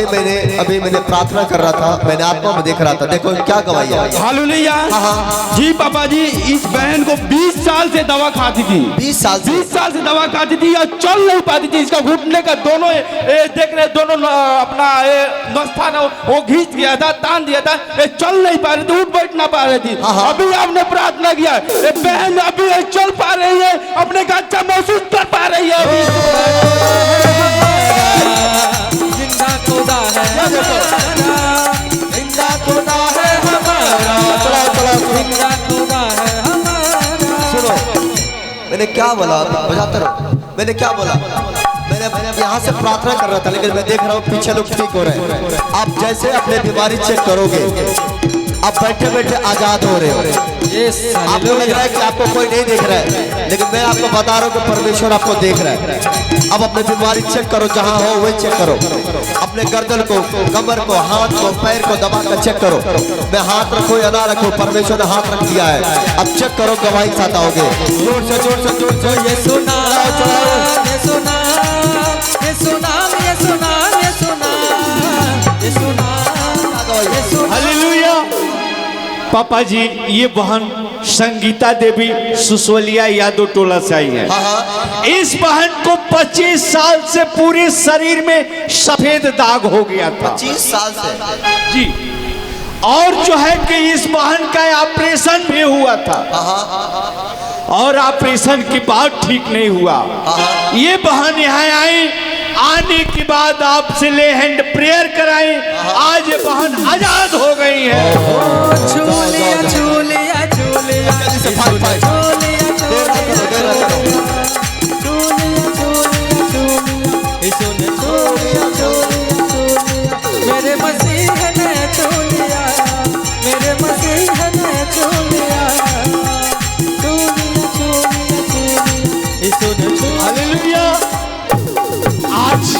अभी मैंने प्रार्थना कर रहा था, मैंने आत्मा में देख रहा था। देखो क्या गवाही है। हालेलुया। जी पापा जी, इस बहन को 20 साल से दवा खाती थी। 20 साल से दवा खाती थी और चल नहीं पाती थी। इसका घुटने का दोनों देख रहे, दोनों अपना नस्ता ना वो खींच गया था, तान दिया था, चल नहीं पा रही थी, उठ बैठ ना पा रही थी। अभी आपने प्रार्थना किया, बहन अभी चल पा रही है, अपने का अच्छा महसूस कर पा रही है। अभी जिंदा खुदा है, जिंदा खुदा है हमारा, जिंदा खुदा है हमारा। सुनो मैंने क्या बोला, बजाते रहो। मैंने क्या बोला, मैंने यहाँ से प्रार्थना कर रहा था, लेकिन मैं देख रहा हूँ पीछे लोग ठीक हो रहे हैं। आप जैसे अपने बीमारी चेक करोगे, आप बैठे बैठे आजाद हो रहे हो। आपको लग रहा है कि आपको कोई नहीं देख रहा है, लेकिन मैं आपको बता रहा हूँ कि परमेश्वर आपको देख रहा है। अब अपने बीमारी चेक करो, जहाँ हो वही चेक करो। अपने गर्दन को, कमर को, हाथ को, पैर को दबा कर चेक करो। मैं हाथ रखो या ना रखो, परमेश्वर ने हाथ रख दिया है। अब चेक करो, गवाही साथ आओगे। जोर से जोर से जोर से ये सुना, ये सुना, ये सुना, ये सुना, ये सुना, ये सुना, ये सुना। हालेलुया। पापा जी, ये बहन संगीता देवी सुसोलिया यादव टोला से आई है। इस बहन को 25 साल से पूरे शरीर में सफेद दाग हो गया था। 25 साल से जी। और जो है कि इस बहन का ऑपरेशन भी हुआ था, और ऑपरेशन के बाद ठीक नहीं हुआ। ये बहन यहाँ आई, आने के बाद आपसे ले हैंड प्रेयर कराई, आज ये बहन आजाद हो गई है। झूलिया झूलिया झूलिया मेरे मसीह ने झूलिया, मेरे मसीह ने झूलिया, हालेलुया। आज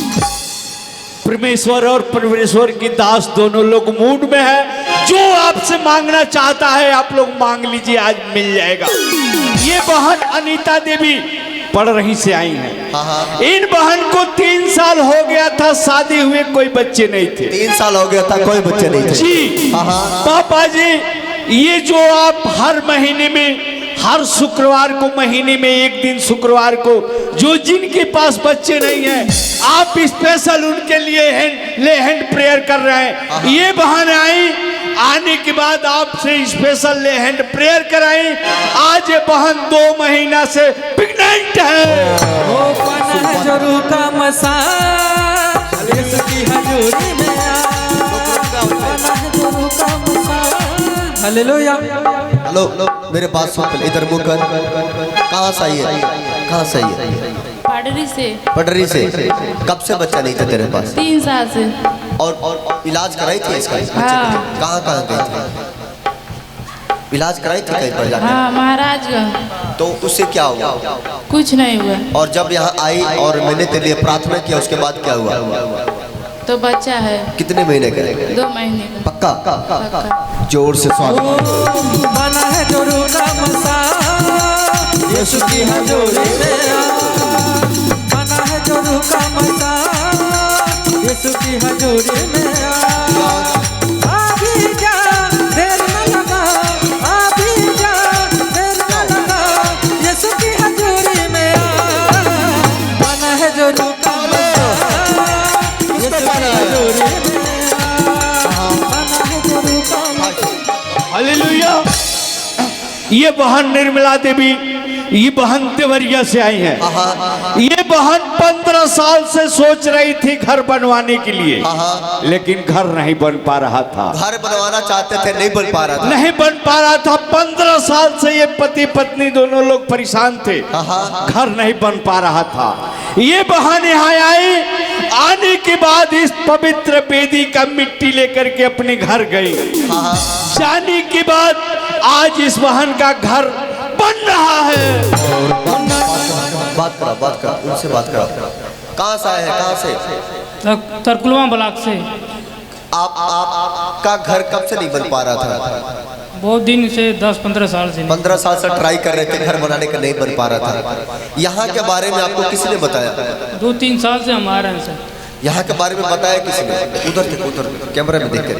परमेश्वर और परमेश्वर की दास दोनों लोग मूड में है। जो आपसे मांगना चाहता है आप लोग मांग लीजिए, आज मिल जाएगा। ये बहन अनीता देवी पढ़ रही से आई हैं। इन बहन को 3 साल हो गया था शादी हुए, कोई बच्चे नहीं थे। 3 साल हो गया था, कोई बच्चे नहीं थे। जी पापा जी, ये जो आप हर महीने में, हर शुक्रवार को, महीने में एक दिन शुक्रवार को, जो जिनके पास बच्चे नहीं हैं, आप स्पेशल उनके लिए हैंड प्रेयर कर रहे हैं। ये बहन आई, आने के बाद आपसे स्पेशल ले हैंड प्रेयर कराई। आज ये बहन 2 महीना से प्रेग्नेंट है। वो पना है जो रूका मसा, यीशु की हजूरी में आ, पना है जो रूका मसा। हालेलुया। हेलो, मेरे बात सुन, इधर मुँह कर। कहाँ से आई है, कहाँ से आई है? पडरी से। पडरी से। कब से बच्चा नहीं था तेरे पास? 3 साल से। और इलाज कराई थी इसका? कहाँ कहाँ गई थी? इलाज कराई थी कहीं पर जाकर? हाँ, महाराजगंज। तो उससे क्या हुआ? कुछ नहीं हुआ। और जब यहाँ आई और मैंने तेरे लिए प्रार्थना किया, उसके बाद क्या हुआ? तो बच्चा है। कितने महीने का? 2 महीने का। पक्का? जोर से स्वागत। बना है जो रूका मसा, यीशु की हजूरी में आ, बना है जो रूका मसा, यीशु की हजूरी में आ। अभी जा, देर न लगा, अभी जा, देर न लगा, यीशु की हजूरी में आ, बना है जो रूका मसा, यीशु की हजूरी में आ, बना है जो रूका मसा। हालेलुया। ये बहन निर्मला देवी, ये बहन देवरिया से आई है। ये बहन 15 साल से सोच रही थी घर बनवाने के लिए, लेकिन घर नहीं बन पा रहा था। घर बनवाना चाहते थे, नहीं बन पा रहा था। नहीं बन पा रहा था। 15 साल से ये पति पत्नी दोनों लोग परेशान थे, घर नहीं बन पा रहा था। ये बहन यहाँ आई, आने के बाद इस पवित्र वेदी का मिट्टी लेकर के अपने घर गई। जाने के बाद आज इस बहन का घर बन रहा है। बात करा, उनसे बात करा। कहाँ से आए हैं, कहाँ से? तरकुलवा ब्लॉक से। आपका घर कब से नहीं बन पा रहा था? बहुत दिन से, 10-15 साल से। 15 साल से ट्राई कर रहे थे घर बनाने का, नहीं बन पा रहा था। यहाँ के बारे में आपको किसने बताया? 2-3 साल से हम आ रहे हैं सर। यहाँ के बारे में बताया किसी ने? उधर कैमरा में देख कर।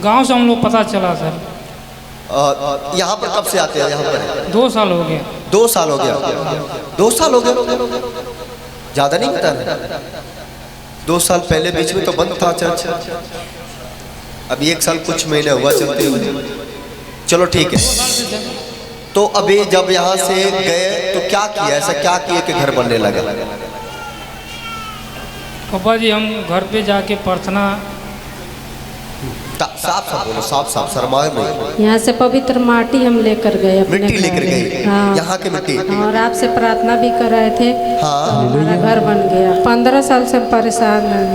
गांव से हम लोग पता चला सर। यहाँ पर कब से आते हैं यहाँ पर? 2 साल हो गया। 2 साल हो गया। 2 साल हो गया, ज्यादा नहीं बता रहे। 2 साल पहले बीच में तो बंद था चर्च, अभी 1 साल कुछ महीने हुआ चलते हुए। चलो ठीक है। तो अभी जब यहाँ से गए तो क्या किया, ऐसा क्या किया कि घर बनने लगा? पापा जी हम घर पे जाके प्रार्थना। साफ साफ बोलो, साफ साफ, शर्माए नहीं। यहाँ से पवित्र माटी हम लेकर गए अपने मिट्टी घर लेकर में। गए, हाँ। यहाँ की मिट्टी। और आपसे प्रार्थना भी कर रहे थे। हाँ। तो हमारा घर बन गया। 15 साल से हम परेशान हैं।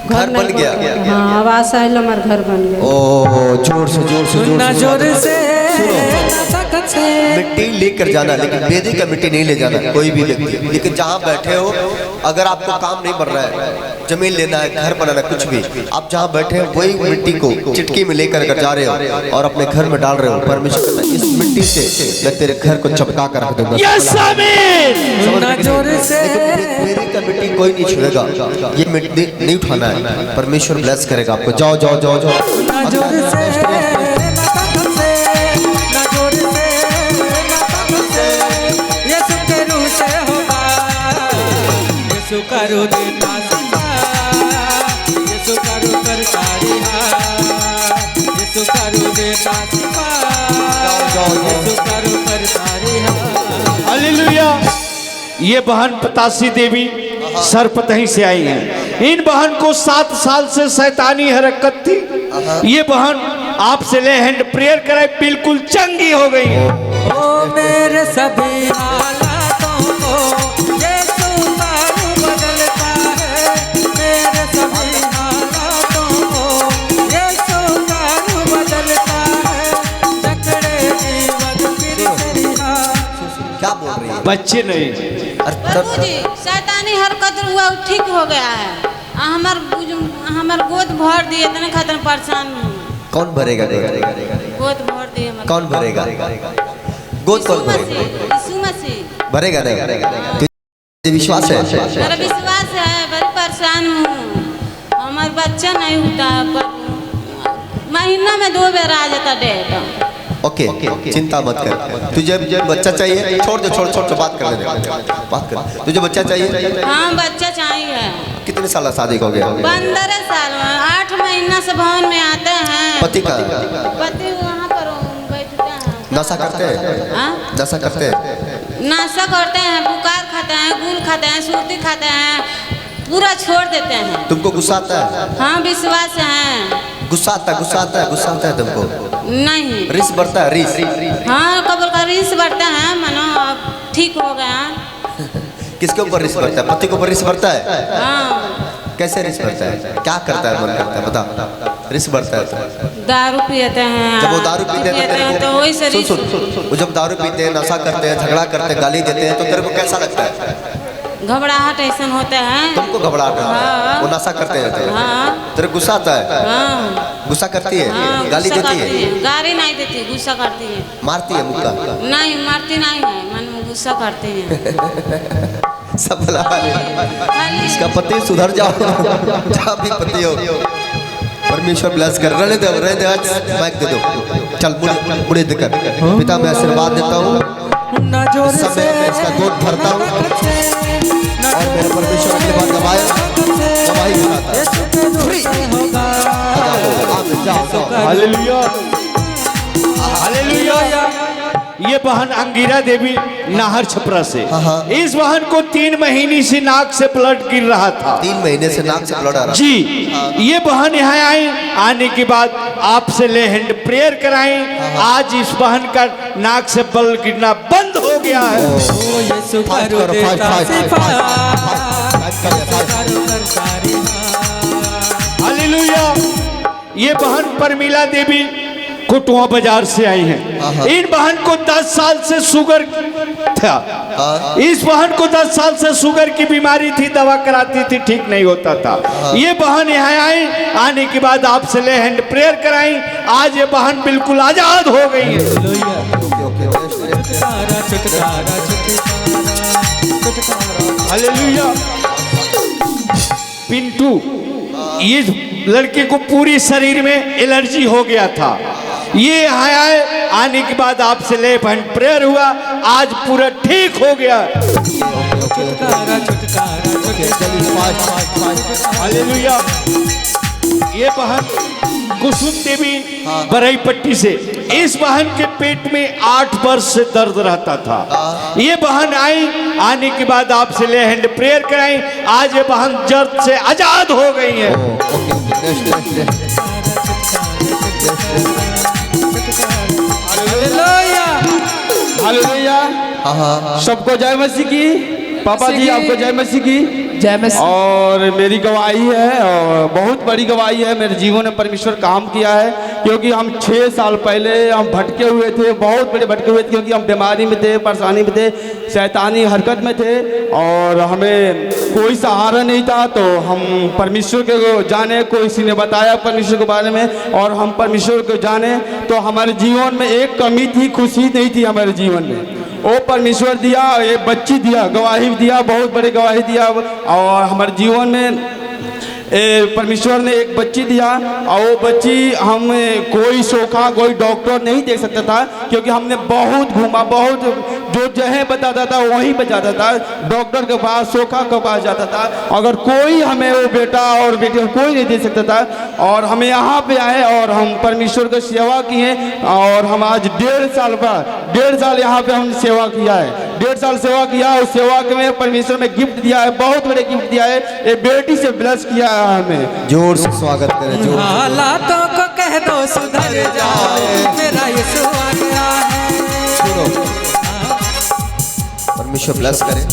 घर बन नहीं गया। हाँ, आवाज आयल हमारा घर बन गया। ओ जोर से जोर से जोर ना से जोर से सुनो। ना ताकत से। मिट्टी लेकर जाना, लेकिन बेदी का मिट्टी नहीं ले जाना कोई भी व्यक्ति। लेकिन जहाँ बैठे हो, अगर आपको काम नहीं बढ़ रहा है, जमीन लेना है, घर बनाना, कुछ भी, आप जहाँ बैठे हो वही मिट्टी को चिटकी में लेकर कर जा रहे हो और अपने घर में डाल रहे हो। परमेश्वर इस मिट्टी से मैं तेरे घर को चपका कर रख दूंगा। ना जोर से बेदी का मिट्टी कोई नहीं छुएगा, ये मिट्टी नहीं उठाना है। परमेश्वर ब्लेस करेगा आपको। जाओ जाओ जाओ जाओ। ना जोर से ना ताकत से, ना जोर से ना ताकत से, यीशु के रूह से होगा। यीशु का रूह देता सिखा, यीशु का रूह करता रिहा, यीशु का रूह देता सिखा, यीशु का रूह करता रिहा। हालेलुया। ये बहन पतासी देवी सरपतही से आई हैं। इन बहन को 7 साल से शैतानी हरकत थी। ये बहन आपसे ले हैंड प्रेयर कराए, बिल्कुल चंगी हो गई है। ओ मेरे सभी हालातों को यीशु का रूह बदलता है। मेरे सभी हालातों को यीशु का रूह बदलता है। जकड़े जीवन फिर से रिहा। क्या बोल रही है? बच्चे नहीं। प्रभु जी शैतानी हरकत हुआ वो ठीक हो गया है। हमार गोद भर दिए इतने खातिर परेशान हूँ। कौन भरेगा? गोद भर दिए कौन भरेगा? गोद कौन भरेगा? यीशु मसीह भरेगा नहीं? तुझे विश्वास है? मेरा विश्वास है। बड़ी परेशान हूँ, हमारा बच्चा नहीं होता। महीना में 2 बार आ जाता डेट। ओके, चिंता मत कर। तुझे बच्चा चाहिए? छोड़ दो, छोड़ छोड़ बात कर ले, बात कर। तुझे बच्चा चाहिए? हाँ बच्चा चाहिए। कितने साल शादी हो गया? 15 साल में। 8 महीना से भवन में आते हैं। पति का? पति वहाँ पर बैठते हैं। नशा करते हैं? हाँ? नशा करते हैं? नाश्ता करते हैं, बुखार खाते हैं, गुल खाते हैं, सुर्ती खाते हैं, पूरा छोड़ देते हैं। तुमको गुस्सा आता है? हाँ विश्वास है। गुस्सा आता है? गुस्सा आता है? गुस्सा आता है तुमको? नहीं। रिस बढ़ता है? रिस? हाँ कबल का रिस बढ़ता है। मानो अब ठीक हो गया। किसके ऊपर रिस बढ़ता है? पति के ऊपर रिस बढ़ता है? हाँ। कैसे रिस बढ़ता है? क्या करता है, मन करता है? बता। रिस बढ़ता है तो दारू पीते हैं। जब वो दारू पीते हैं तो वही से रिस। वो जब दारू पीते हैं, नशा करते हैं, झगड़ा करते हैं, गाली देते हैं, तो तेरे को कैसा लगता है? घबराहट ऐसा होता है। तुमको घबराहट आता है? वो नशा करते हैं तो हाँ। तेरे गुस्सा आता है? हाँ। गुस्सा करती है? हाँ, गाली गुस्सा देती करती है? है। गाली नहीं देती, गुस्सा करती है। मारती है मुक्का? नहीं मारती नहीं है, मन में गुस्सा करती है। सब भला है। इसका पति सुधर जाओ, जहाँ भी पति हो। परमेश्वर ब्लेस कर। रहने दो, रहने दो, आज माइक दे दो। चल मुड़े देकर पिता मैं आशीर्वाद देता हूँ। ना जोर इस से समय इसका गोद भरता हूँ और मेरे परमेश्वर अगले बार गवाही बनाता है। हालेलुया। हालेलुया। ये बहन अंगिरा देवी नाहर छपरा से। इस बहन को 3 महीने से नाक से ब्लड गिर रहा था। 3 महीने से नाक से ब्लड आ रहा जी। ये बहन यहाँ आई, आने के बाद आपसे ले हैंड प्रेयर कराएं। आज इस बहन का नाक से ब्लड गिरना बंद हो गया है। ओ यीशु का रूह देता सिखा, यीशु का रूह करता रिहा। हालेलुया। ये बहन परमिला देवी कुटुआ बाजार से आई हैं। इन बहन को 10 साल से शुगर था। इस बहन को 10 साल से शुगर की बीमारी थी, दवा कराती थी, ठीक नहीं होता था। ये बहन यहाँ आई, आने के बाद आपसे ले हैंड प्रेयर कराई। आज ये बहन बिल्कुल आजाद हो गई है। हालेलुया। पिंटू, ये लड़के को पूरी शरीर में एलर्जी हो गया था। ये यहाँ आए, आने के बाद आपसे लेप हैंड प्रेयर हुआ, आज पूरा ठीक हो गया। छुटकारा छुटकारा हालेलुया। ये बहन कुसुम देवी बरई पट्टी से, इस बहन के पेट में 8 वर्ष से दर्द रहता था। ये बहन आई, आने के बाद आपसे ले हैंड प्रेयर कराई, आज ये बहन दर्द से आजाद हो गई है। हालेलुया। हालेलुया। सबको जय मसीह की। पापा जी आपको जय मसीह की। जय मसीह। और मेरी गवाही है, और बहुत बड़ी गवाही है। मेरे जीवन में परमेश्वर काम किया है, क्योंकि हम 6 साल पहले हम भटके हुए थे, बहुत बड़े भटके हुए थे, क्योंकि हम बीमारी में थे, परेशानी में थे, शैतानी हरकत में थे, और हमें कोई सहारा नहीं था। तो हम परमेश्वर को जाने, किसी ने बताया परमेश्वर के बारे में, और हम परमेश्वर को जाने, तो हमारे जीवन में एक कमी थी, खुशी नहीं थी हमारे जीवन में। वो परमेश्वर दिया, ये बच्ची दिया, गवाही दिया, बहुत बड़ी गवाही दिया। और हमारे जीवन में परमेश्वर ने एक बच्ची दिया, और वो बच्ची हम कोई सोखा, कोई डॉक्टर नहीं दे सकता था, क्योंकि हमने बहुत घूमा, बहुत जो जगह बताता था वहीं पे जाता था, डॉक्टर के पास, सोखा के पास जाता था, अगर कोई हमें वो बेटा और बेटी कोई नहीं दे सकता था। और हम यहाँ पे आए और हम परमेश्वर की सेवा किए, और हम आज 1.5 साल यहाँ पे हम सेवा किया है, 1.5 साल सेवा किया। उस सेवा के में परमेश्वर ने गिफ्ट दिया है, बहुत बड़े गिफ्ट दिया है, एक बेटी से ब्लेस किया है हमें। जोर से स्वागत करें, जोर से। हालातों को कह दो सुधर जाओ, मेरा यीशु आ गया है। सुनो, परमेश्वर ब्लेस करे।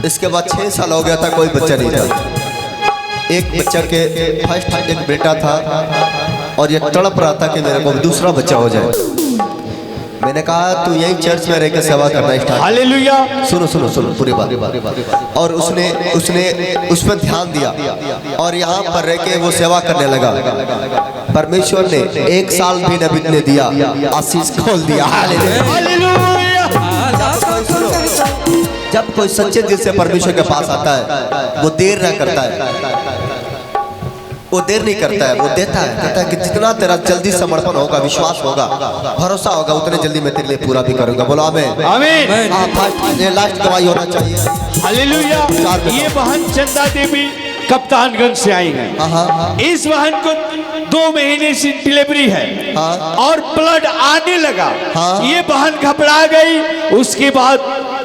इसके बाद 6 साल हो गया था, कोई बच्चा नहीं था। एक बच्चा के फर्स्ट एक बेटा था, और ये तड़प रहा था कि मेरे को दूसरा बच्चा हो जाए। मैंने कहा तू यही चर्च में रहकर सेवा करना स्टार्ट। हालेलुया। सुनो सुनो सुनो पूरी बात। और उसने उस पर ध्यान दिया, और यहाँ पर रह के वो सेवा करने लगा। परमेश्वर ने 1 साल भी न बीतने दिया, आशीष खोल दिया। हालेलुया। जब कोई सच्चे दिल से परमेश्वर के पास आता है, वो देर ना करता है, वो देर नहीं करता है, वो देता है। कहता है कि जितना तेरा जल्दी समर्पण होगा, विश्वास होगा, भरोसा होगा, उतने जल्दी मैं तेरे लिए पूरा भी करूंगा। बोलो आमीन। आमीन। ये लास्ट गवाही होना चाहिए। हालेलुया। ये बहन चंदा देवी कप्तानगंज से आई है। इस बहन को 2 महीने से डिलीवरी है, और ब्लड आने लगा। ये बहन घबरा गई। उसके बाद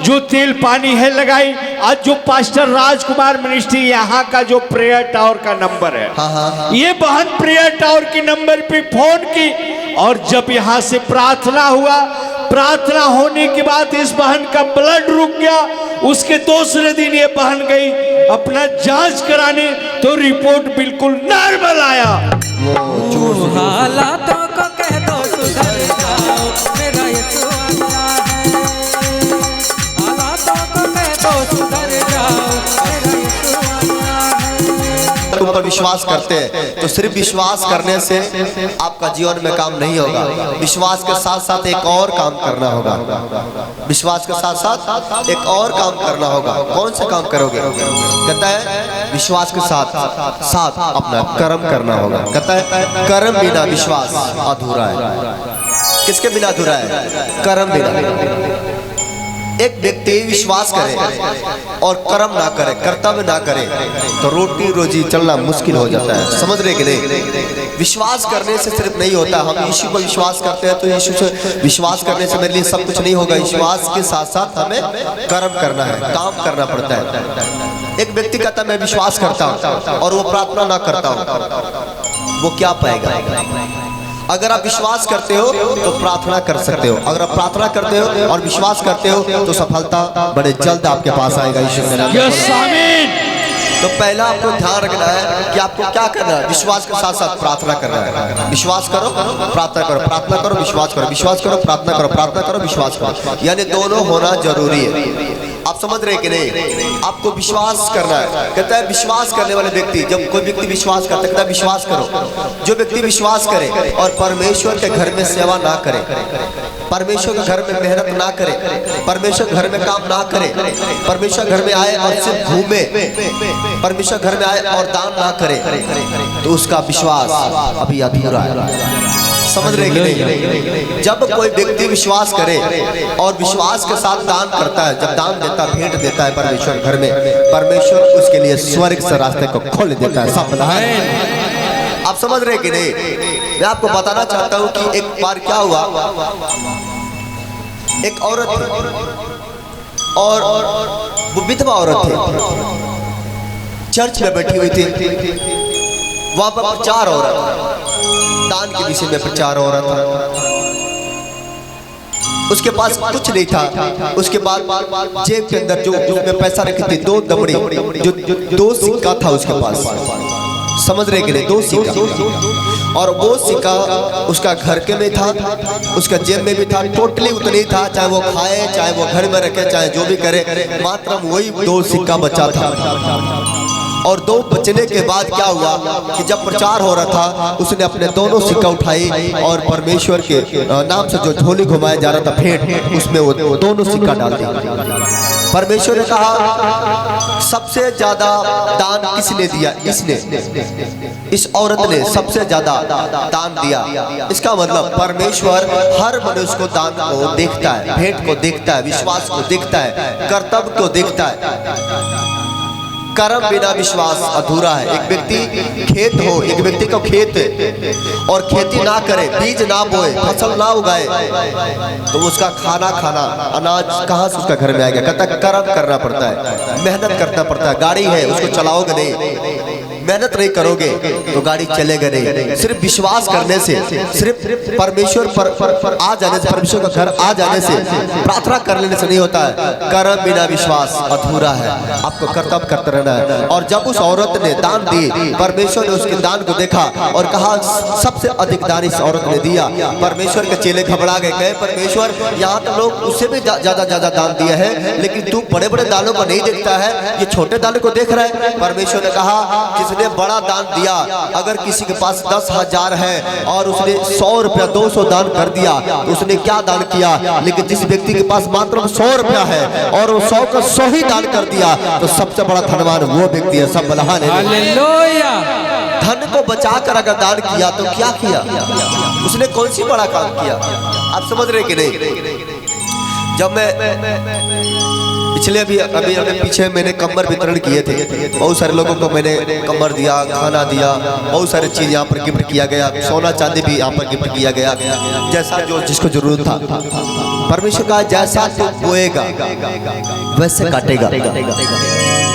जो तेल पानी है लगाई। आज जो पास्टर राजकुमार मिनिस्ट्री यहाँ का जो प्रेयर टावर का नंबर है, ये बहन प्रेयर टावर के नंबर पे फोन की, और जब यहाँ से प्रार्थना हुआ, प्रार्थना होने के बाद इस बहन का ब्लड रुक गया। उसके दूसरे दिन ये बहन गई अपना जांच कराने, तो रिपोर्ट बिल्कुल नॉर्मल आया। हालातों को कह दो सुधर जाओ, मेरा यीशु आ गया है। हालातों को कह दो सुधर जाओ, मेरा यीशु आ गया है। ऊपर विश्वास करते हैं, तो सिर्फ विश्वास करने से आपका जीवन में काम नहीं होगा। विश्वास के साथ साथ एक और काम करना होगा। विश्वास के साथ साथ एक और काम करना होगा। कौन सा काम करोगे? कहता है विश्वास के साथ साथ अपना कर्म करना होगा। कहता है कर्म बिना विश्वास अधूरा है। किसके बिना अधूरा है? कर्म बिना। एक व्यक्ति विश्वास करे और कर्म ना करे, कर्तव्य ना करे, तो रोटी रोजी चलना मुश्किल हो जाता है। समझ रहे कि नहीं? विश्वास करने से सिर्फ नहीं होता। हम यीशु को विश्वास करते हैं, तो यीशु से विश्वास करने से मेरे लिए सब कुछ नहीं होगा। विश्वास के साथ साथ हमें कर्म करना है, काम करना पड़ता है। एक व्यक्ति कहता है मैं विश्वास करता हूँ, और वो प्रार्थना ना करता हूँ, वो क्या पाएगा? अगर आप विश्वास करते हो तो प्रार्थना कर सकते हो। अगर आप प्रार्थना करते हो और विश्वास करते हो तो सफलता बड़े जल्द आपके पास आएगा। यीशु के नाम में। तो पहला आपको ध्यान रखना है कि आपको क्या करना है। विश्वास के साथ साथ प्रार्थना करना है। विश्वास करो, प्रार्थना करो, प्रार्थना करो, विश्वास करो, विश्वास करो, प्रार्थना करो, प्रार्थना करो, विश्वास करो, यानी दोनों होना जरूरी है। आप समझ रहे कि नहीं? आपको विश्वास करना है। कहता है विश्वास करने वाले व्यक्ति, जब कोई व्यक्ति विश्वास करता है कहता है विश्वास करो। जो व्यक्ति विश्वास करे और परमेश्वर के घर में सेवा ना करे, परमेश्वर के घर में मेहनत ना करे, परमेश्वर के घर में काम ना करे, परमेश्वर घर में आए और सिर्फ घूमे, परमेश्वर घर में आए और दान ना करे, तो उसका विश्वास अभी अधूरा है। समझ रहे कि नहीं? जब कोई व्यक्ति विश्वास करे और विश्वास के साथ दान करता है, जब दान देता है, भेंट देता है परमेश्वर घर में, परमेश्वर उसके लिए स्वर्ग से रास्ते को खोल देता है। सब आप समझ रहे कि नहीं? मैं आपको बताना चाहता हूँ कि एक बार क्या हुआ, एक औरत थी और वो विधवा औरत थी, चर्च में बैठी हुई थी। वहां पर प्रचार हो रहा था, दान के विषय में प्रचार हो रहा था। उसके पास कुछ नहीं था। उसके बाद जेब के अंदर जो उसमें पैसा रखी थी, 2 दमड़ी, जो 2 सिक्का था उसके पास। समझ रहे कि नहीं? 2 सिक्का, और वो सिक्का उसका घर के में था, उसका जेब में भी था, टोटली उतना ही था। चाहे वो खाए, चाहे वो घर में रखे, चाहे जो भी करे, मात्र वही 2 सिक्का बचा था। और 2 बचने के बाद क्या हुआ कि जब प्रचार हो रहा था, उसने अपने दोनों सिक्का उठाई और परमेश्वर के नाम से जो झोली घुमाया जा रहा था भेंट, उसमें वो दोनों सिक्का डाल दिया। परमेश्वर ने कहा सबसे ज्यादा दान किसने दिया? इसने, इस औरत ने सबसे ज्यादा दान दिया। इसका मतलब परमेश्वर हर मनुष्य को दान को देखता है, भेंट को देखता है, विश्वास को देखता है, कर्तव्य को देखता है। कर्म बिना विश्वास अधूरा है। एक व्यक्ति खेत हो, एक व्यक्ति को खेत और खेती ना करे, बीज ना बोए, फसल ना उगाए, तो उसका खाना अनाज कहाँ से उसका घर में आएगा? कहता कर्म करना पड़ता है, मेहनत करना पड़ता है। गाड़ी है, उसको चलाओगे नहीं, मेहनत नहीं करोगे तो गाड़ी चलेगा नहीं। सिर्फ विश्वास करने से, सिर्फ परमेश्वर पर आ जाने से, परमेश्वर का घर आ जाने से, प्रार्थना कर लेने से नहीं होता है। कर्म बिना विश्वास अधूरा है। आपको कर्तव्य करते रहना है। और जब उस औरत ने दान दी, परमेश्वर ने उसके दान को देखा और कहा सबसे अधिक दान इस औरत ने दिया। परमेश्वर के चेले घबरा गए, कहे परमेश्वर यहाँ तो लोग उससे भी ज्यादा दान दिए हैं, लेकिन तू बड़े बड़े दानों को नहीं देखता है, ये छोटे दानों को देख रहा है। परमेश्वर ने कहा जिसने बड़ा दान दिया, अगर किसी के पास 10,000 है और उसने 100 रुपया 200 दान कर दिया, तो उसने क्या दान किया? लेकिन जिस व्यक्ति के पास मात्र 100 रुपया है और वो 100 का 100 ही दान कर दिया, तो सबसे बड़ा धनवान वो व्यक्ति है। सब हालेलुया। धन को बचाकर अगर दान किया तो क्या किया? उसने कौन सी बड़ा काम किया? आप समझ रहे कि नहीं? जब मैं पिछले अभी पीछे मैंने कम्बर वितरण किए थे, बहुत सारे लोगों को मैंने कम्बर दिया, खाना दिया, बहुत सारी चीज यहाँ पर गिफ्ट किया गया, सोना चांदी भी यहाँ पर गिफ्ट किया गया, जैसा जो जिसको जरूरत था। परमेश्वर का जैसा तू बोएगा वैसे काटेगा।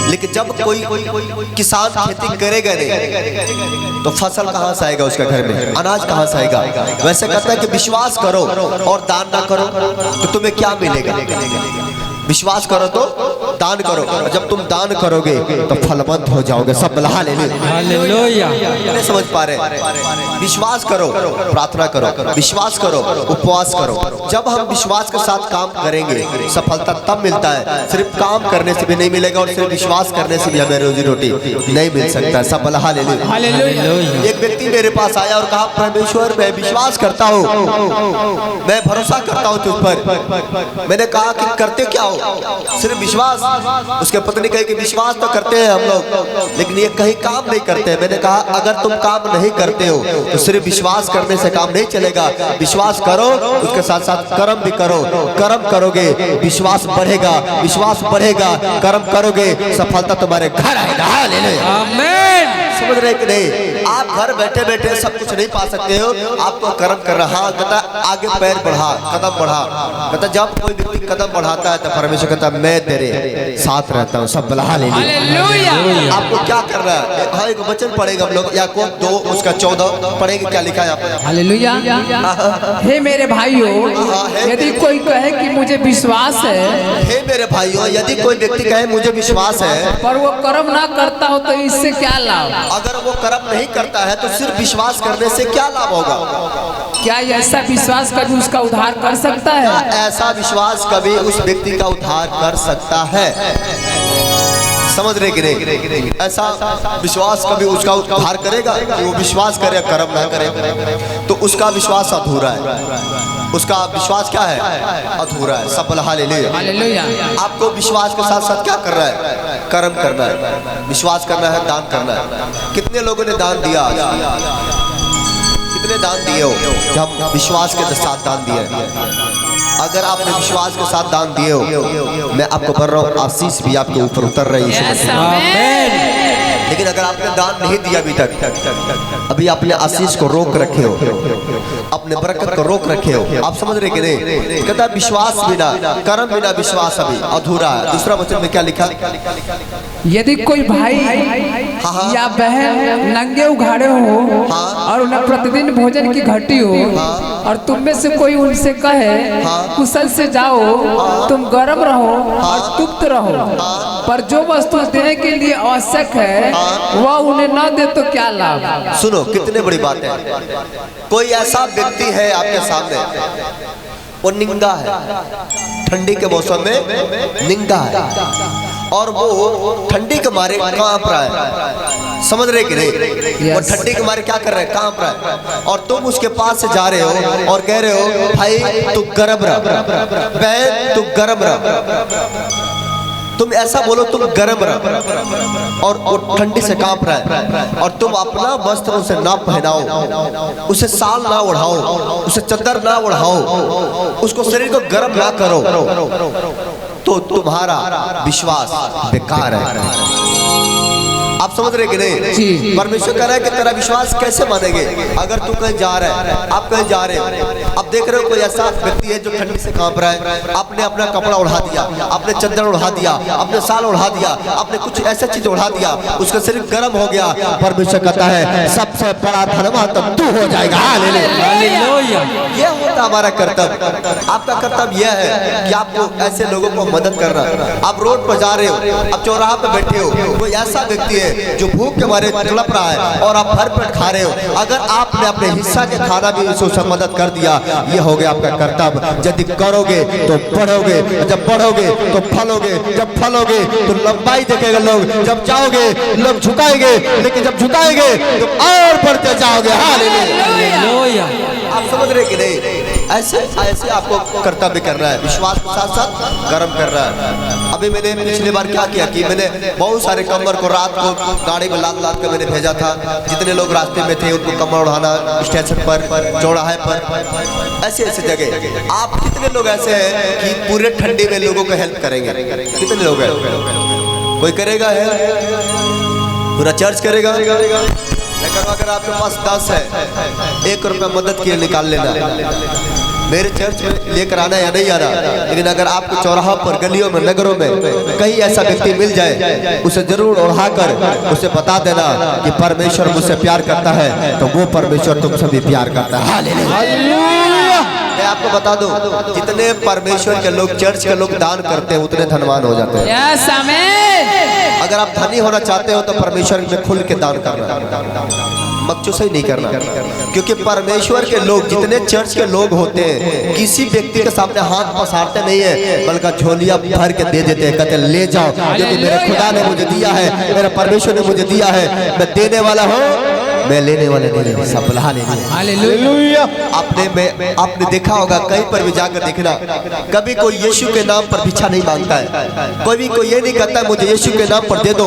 लेकिन जब कोई किसान खेती करेगा नहीं तो फसल कहाँ से आएगा? उसके घर में अनाज कहाँ से आएगा? वैसे कहता है कि विश्वास करो और दान ना करो तो तुम्हें क्या मिलेगा? विश्वास करो तो दान करो, और जब तुम दान करोगे तो फलवंत हो जाओगे। सब हालेलुया। नहीं समझ पा रहे? विश्वास करो, प्रार्थना करो, विश्वास करो, उपवास करो। जब हम विश्वास के साथ काम करेंगे सफलता तब मिलता है। सिर्फ काम करने से भी नहीं मिलेगा और सिर्फ विश्वास करने से भी हमें रोजी रोटी नहीं मिल सकता। सब हालेलुया। एक व्यक्ति मेरे पास आया और कहा परमेश्वर मैं विश्वास करता हूँ, मैं भरोसा करता हूँ तुझ पर। मैंने कहा कि करते क्या हो? सिर्फ विश्वास। उसके पत्नी कही कि विश्वास तो करते हैं हम लोग, लेकिन ये कहीं काम नहीं करते। मैंने कहा अगर तुम काम नहीं करते हो तो सिर्फ विश्वास करने से काम नहीं चलेगा। विश्वास करो, उसके साथ साथ कर्म भी करो। कर्म करोगे विश्वास बढ़ेगा, विश्वास बढ़ेगा, कर्म करोगे सफलता तुम्हारे घर आएगा। आमीन। समझ रहे कि नहीं? आप घर बैठे बैठे सब कुछ नहीं पा सकते हो, आपको कर्म कर रहा। कहता आगे पैर बढ़ा, कदम बढ़ा। कहता जब कोई व्यक्ति कदम बढ़ाता है तो परमेश्वर कहता मैं तेरे साथ रहता हूँ। सब हालेलुया। आपको क्या करना है? हाँ एक वचन पढ़ेगा हम लोग, याकूब 2 उसका 14 पढ़ेंगे। क्या लिखा है यहाँ पर? हालेलुया। हे मेरे भाइयों, यदि कोई कहे कि मुझे विश्वास है, हे मेरे भाइयों यदि कोई व्यक्ति कहे मुझे विश्वास है, पर वो कर्म ना करता हो तो इससे क्या लाभ? अगर वो कर्म नहीं करता है तो सिर्फ विश्वास करने से क्या लाभ होगा? क्या ऐसा विश्वास कभी उसका उद्धार कर सकता है? ऐसा विश्वास कभी उस व्यक्ति का उद्धार कर सकता है? समझ रहे कि नहीं? ऐसा विश्वास कभी उसका उद्धार करेगा कि वो विश्वास करे कर्म ना करे? तो उसका विश्वास अधूरा है। उसका विश्वास क्या है? अधूरा है। सब हालेलुया। आपको विश्वास के साथ साथ क्या कर रहा है? कर्म करना है, विश्वास करना है, दान करना है। कितने लोगों ने दान दिया? कितने दान दिए हो? हम विश्वास के साथ दान दिए। अगर आपने विश्वास के साथ दान दिए हो, मैं आपको बोल रहा हूँ आशीष भी आपके ऊपर उतर रही है। लेकिन अगर आपने दान नहीं दिया अभी तक, अभी अपने आशीष को रोक रखे हो, अपने बरकत को रोक रखे हो। आप समझ रहे कि नहीं? कहता विश्वास बिना कर्म बिना विश्वास अभी अधूरा है। दूसरा वचन में क्या लिखा? यदि कोई भाई या बहन नंगे उघाड़े हो और उन्हें प्रतिदिन भोजन की घटी हो और तुम में से कोई उनसे कहे कुशल से जाओ, तुम गर्म रहो और तृप्त रहो, पर जो वस्तु देने के लिए आवश्यक है वह उन्हें न दे तो क्या लाभ? सुनो कितने बड़ी बात है। कोई ऐसा व्यक्ति है आपके सामने, वो निंगा है, ठंडी के मौसम में निंगा है और वो ठंडी के मारे कांप रहा है। समझ रहे कि नहीं? वो ठंडी के मारे क्या कर रहा है? कांप रहा है। और तुम उसके पास से जा रहे हो और कह रहे हो भाई तू गरम रह, बहन तू गरम रह। तुम ऐसा बोलो तुम गरम रह और वो ठंडी से कांप रहा है और तुम अपना वस्त्र उसे ना पहनाओ, उसे साल ना ओढ़ाओ, उसे चादर ना ओढ़ाओ, उसको शरीर को गर्म ना करो, तो तुम्हारा विश्वास बेकार है। आप समझ रहे कि नहीं? परमेश्वर कह रहा है कि तेरा विश्वास कैसे मानेंगे अगर तू कहीं जा रहा है, आप कहीं जा रहे हो, अब देख रहे हो कोई ऐसा व्यक्ति है जो ठंडी से कांप रहा है, आपने अपना कपड़ा उड़ा दिया, आपने चादर उड़ा दिया, आपने साल उड़ा दिया, आपने कुछ ऐसा चीज उड़ा दिया, उसका शरीर गर्म हो गया। परमेश्वर कहता है सबसे बड़ा धनवान तो तू हो जाएगा। हालेलुया। ये होता हमारा कर्तव्य। आपका कर्तव्य यह है कि आपको ऐसे लोगों को मदद करना। आप रोड पर जा रहे हो, आप चौराहा पर बैठे हो, कोई ऐसा व्यक्ति है जो भूख के मारे तड़प रहा है और आप भर पेट खा रहे हो, अगर आपने अपने हिस्सा के खाना भी उसे मदद कर दिया, ये हो गया आपका कर्तव्य। यदि करोगे तो बढ़ोगे, जब बढ़ोगे तो फलोगे, जब फलोगे तो लंबाई देखेगा लोग, जब जाओगे लोग झुकाएंगे, लेकिन जब झुकाएंगे तो और बढ़ते जाओगे। हालेलुया। आप समझ रहे कि नहीं? ऐसे ऐसे आपको कर्तव्य करना है, विश्वास के साथ साथ कर्म कर रहा है। अभी मैंने पिछली बार क्या किया कि मैंने बहुत सारे कमर को रात को गाड़ी में लाद लाद के मैंने भेजा था। जितने लोग रास्ते में थे उनको कमर उड़ाना, स्टेशन पर, चौराहे पर, ऐसे ऐसे जगह। आप कितने लोग ऐसे हैं कि पूरे ठंडी में लोगों को हेल्प करेंगे? कितने लोग हैं? कोई करेगा हेल्प? पूरा चर्च करेगा? अगर आपके पास 10 है, 1 रुपया मदद के लिए निकाल लेना, मेरे चर्च में लेकर आना या नहीं आना। लेकिन अगर आपको चौराहा पर, गलियों में, नगरों में कहीं ऐसा व्यक्ति मिल जाए, उसे जरूर उड़ाकर उसे बता देना कि परमेश्वर मुझसे प्यार करता है, तो वो परमेश्वर तुमसे भी प्यार करता है। हालेलुया। मैं आपको बता दूं, जितने परमेश्वर के लोग, चर्च के लोग दान करते हैं उतने धनवान हो जाते हैं। यस आमीन। अगर आप धनी होना चाहते हो तो परमेश्वर में खुल के दान करना, मकचूसई नहीं करना। क्योंकि परमेश्वर के लोग, जितने चर्च के लोग होते हैं, किसी व्यक्ति के सामने हाथ पसारते नहीं है, बल्कि झोलियां भर के दे देते हैं, कहते ले जाओ, क्योंकि मेरे खुदा ने मुझे दिया है, मेरे परमेश्वर ने मुझे दिया है, मैं देने वाला हूँ, मैं लेने वाले नहीं हूँ। सब हालेलुया। आपने देखा होगा, कहीं पर भी जाकर देखना, कभी कोई यीशु के नाम पर भिक्षा नहीं मांगता है। कोई कोई ये नहीं कहता है मुझे यीशु के नाम पर दे दो,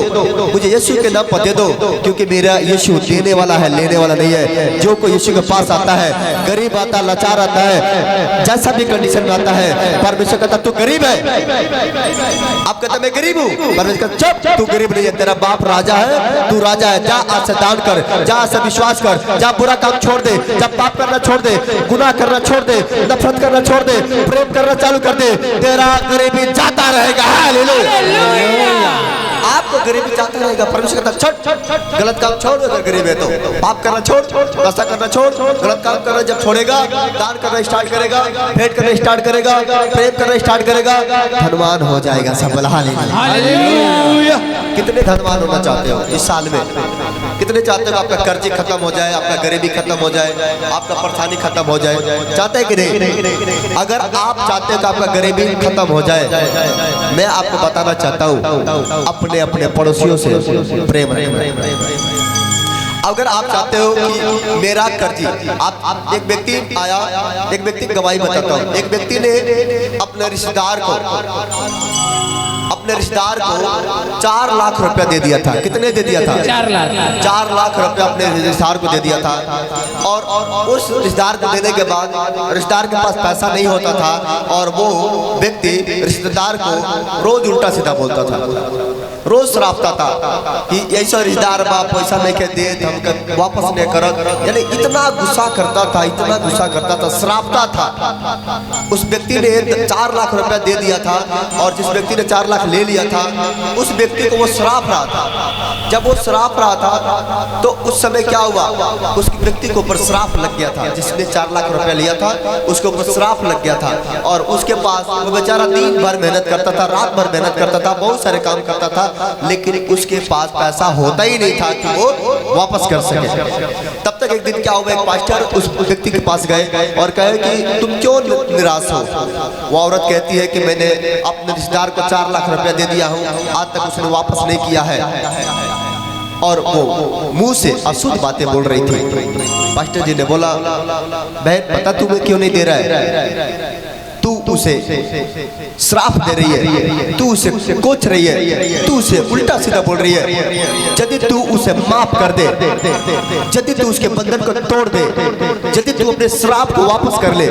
मुझे यीशु के नाम पर दे दो, क्योंकि मेरा यीशु देने वाला है, लेने वाला नहीं है। जो कोई यीशु के पास आता है, गरीब आता, लाचार आता है, जैसा भी कंडीशन में आता है, परमेश्वर कहता तू गरीब है। आप कहते मैं गरीब हूँ, परमेश्वर कहता चुप, तू गरीब नहीं है, तेरा बाप राजा है, तू राजा है। जा आज से दान कर, जा से विश्वास कर, जा बुरा काम छोड़ दे, जब पाप करना छोड़ दे, गुनाह करना छोड़ दे, नफरत करना छोड़ दे, प्रेम करना चालू कर दे, तेरा गरीबी जाता रहेगा। हालेलुया। आपको गरीबी जाता रहेगा। परमेश्वर कहता छोड़, गलत काम छोड़, अगर गरीब है तो पाप करना छोड़, नशा करना छोड़, गलत काम करना जब छोड़ेगा, दान करना स्टार्ट करेगा, भेंट करना स्टार्ट करेगा, प्रेम करना स्टार्ट करेगा, धनवान हो जाएगा। सब हालेलुया। कितने धनवान होना चाहते हो इस साल में? कितने चाहते हो आपका कर्जी खत्म हो जाए, आपका गरीबी खत्म हो जाए, आपका परेशानी खत्म हो जाए? चाहते हैं कि नहीं? अगर आप चाहते हो कि आपका गरीबी खत्म हो जाए, मैं आपको बताना चाहता हूँ अपने अपने पड़ोसियों से प्रेम रखना। अगर आप चाहते हो कि मेरा कर्जी, आप एक व्यक्ति आया, एक व्यक्ति गवाही बताता हूँ, एक व्यक्ति ने अपने रिश्तेदार को 4 लाख रुपया दे दिया था। कितने दे दिया था? 4 लाख रुपया अपने रिश्तेदार को दे दिया था। और उस रिश्तेदार को देने के बाद रिश्तेदार के पास पैसा नहीं होता था और वो व्यक्ति रिश्तेदार को रोज उल्टा सीधा बोलता था, रोज शराबता था कि ऐसा रिश्तेदार बाप पैसा नहीं के दे, हम वापस नहीं करत, यानी इतना गुस्सा करता था, इतना गुस्सा करता था, शराबता था। उस व्यक्ति ने 4 लाख रुपया दे दिया था और जिस व्यक्ति ने 4 लाख ले लिया था उस व्यक्ति को वो श्राप रहा था। जब वो श्राप रहा था तो उस समय क्या हुआ, उस व्यक्ति को ऊपर श्राप लग गया था। जिसने 4 लाख रुपया लिया था उसके ऊपर श्राप लग गया था और उसके पास वो बेचारा दिन भर मेहनत करता था, रात भर मेहनत करता था, बहुत सारे काम करता था, लेकिन उसके पास पैसा होता ही नहीं था कि वो वापस कर सके। तब तक एक दिन क्या हुआ, एक पास्टर उस व्यक्ति के पास गए और कहे कि तुम क्यों निराश हो? वो औरत कहती है कि मैंने अपने रिश्तेदार को 4 लाख रुपया दे दिया हूँ, आज तक उसने वापस नहीं किया है। और वो मुंह से अशुद्ध बातें बोल रही थी। पास्टर जी ने बोला, बहन पता तुम्हें क्यों नहीं दे रहा है? तू उसे श्राप दे रही है, तू उसे कोच रही है, तू उसे उल्टा सीधा बोल रही है। यदि तू उसे माफ कर दे, यदि तू उसके बंधन को तोड़ दे, यदि तू अपने श्राप को वापस कर ले,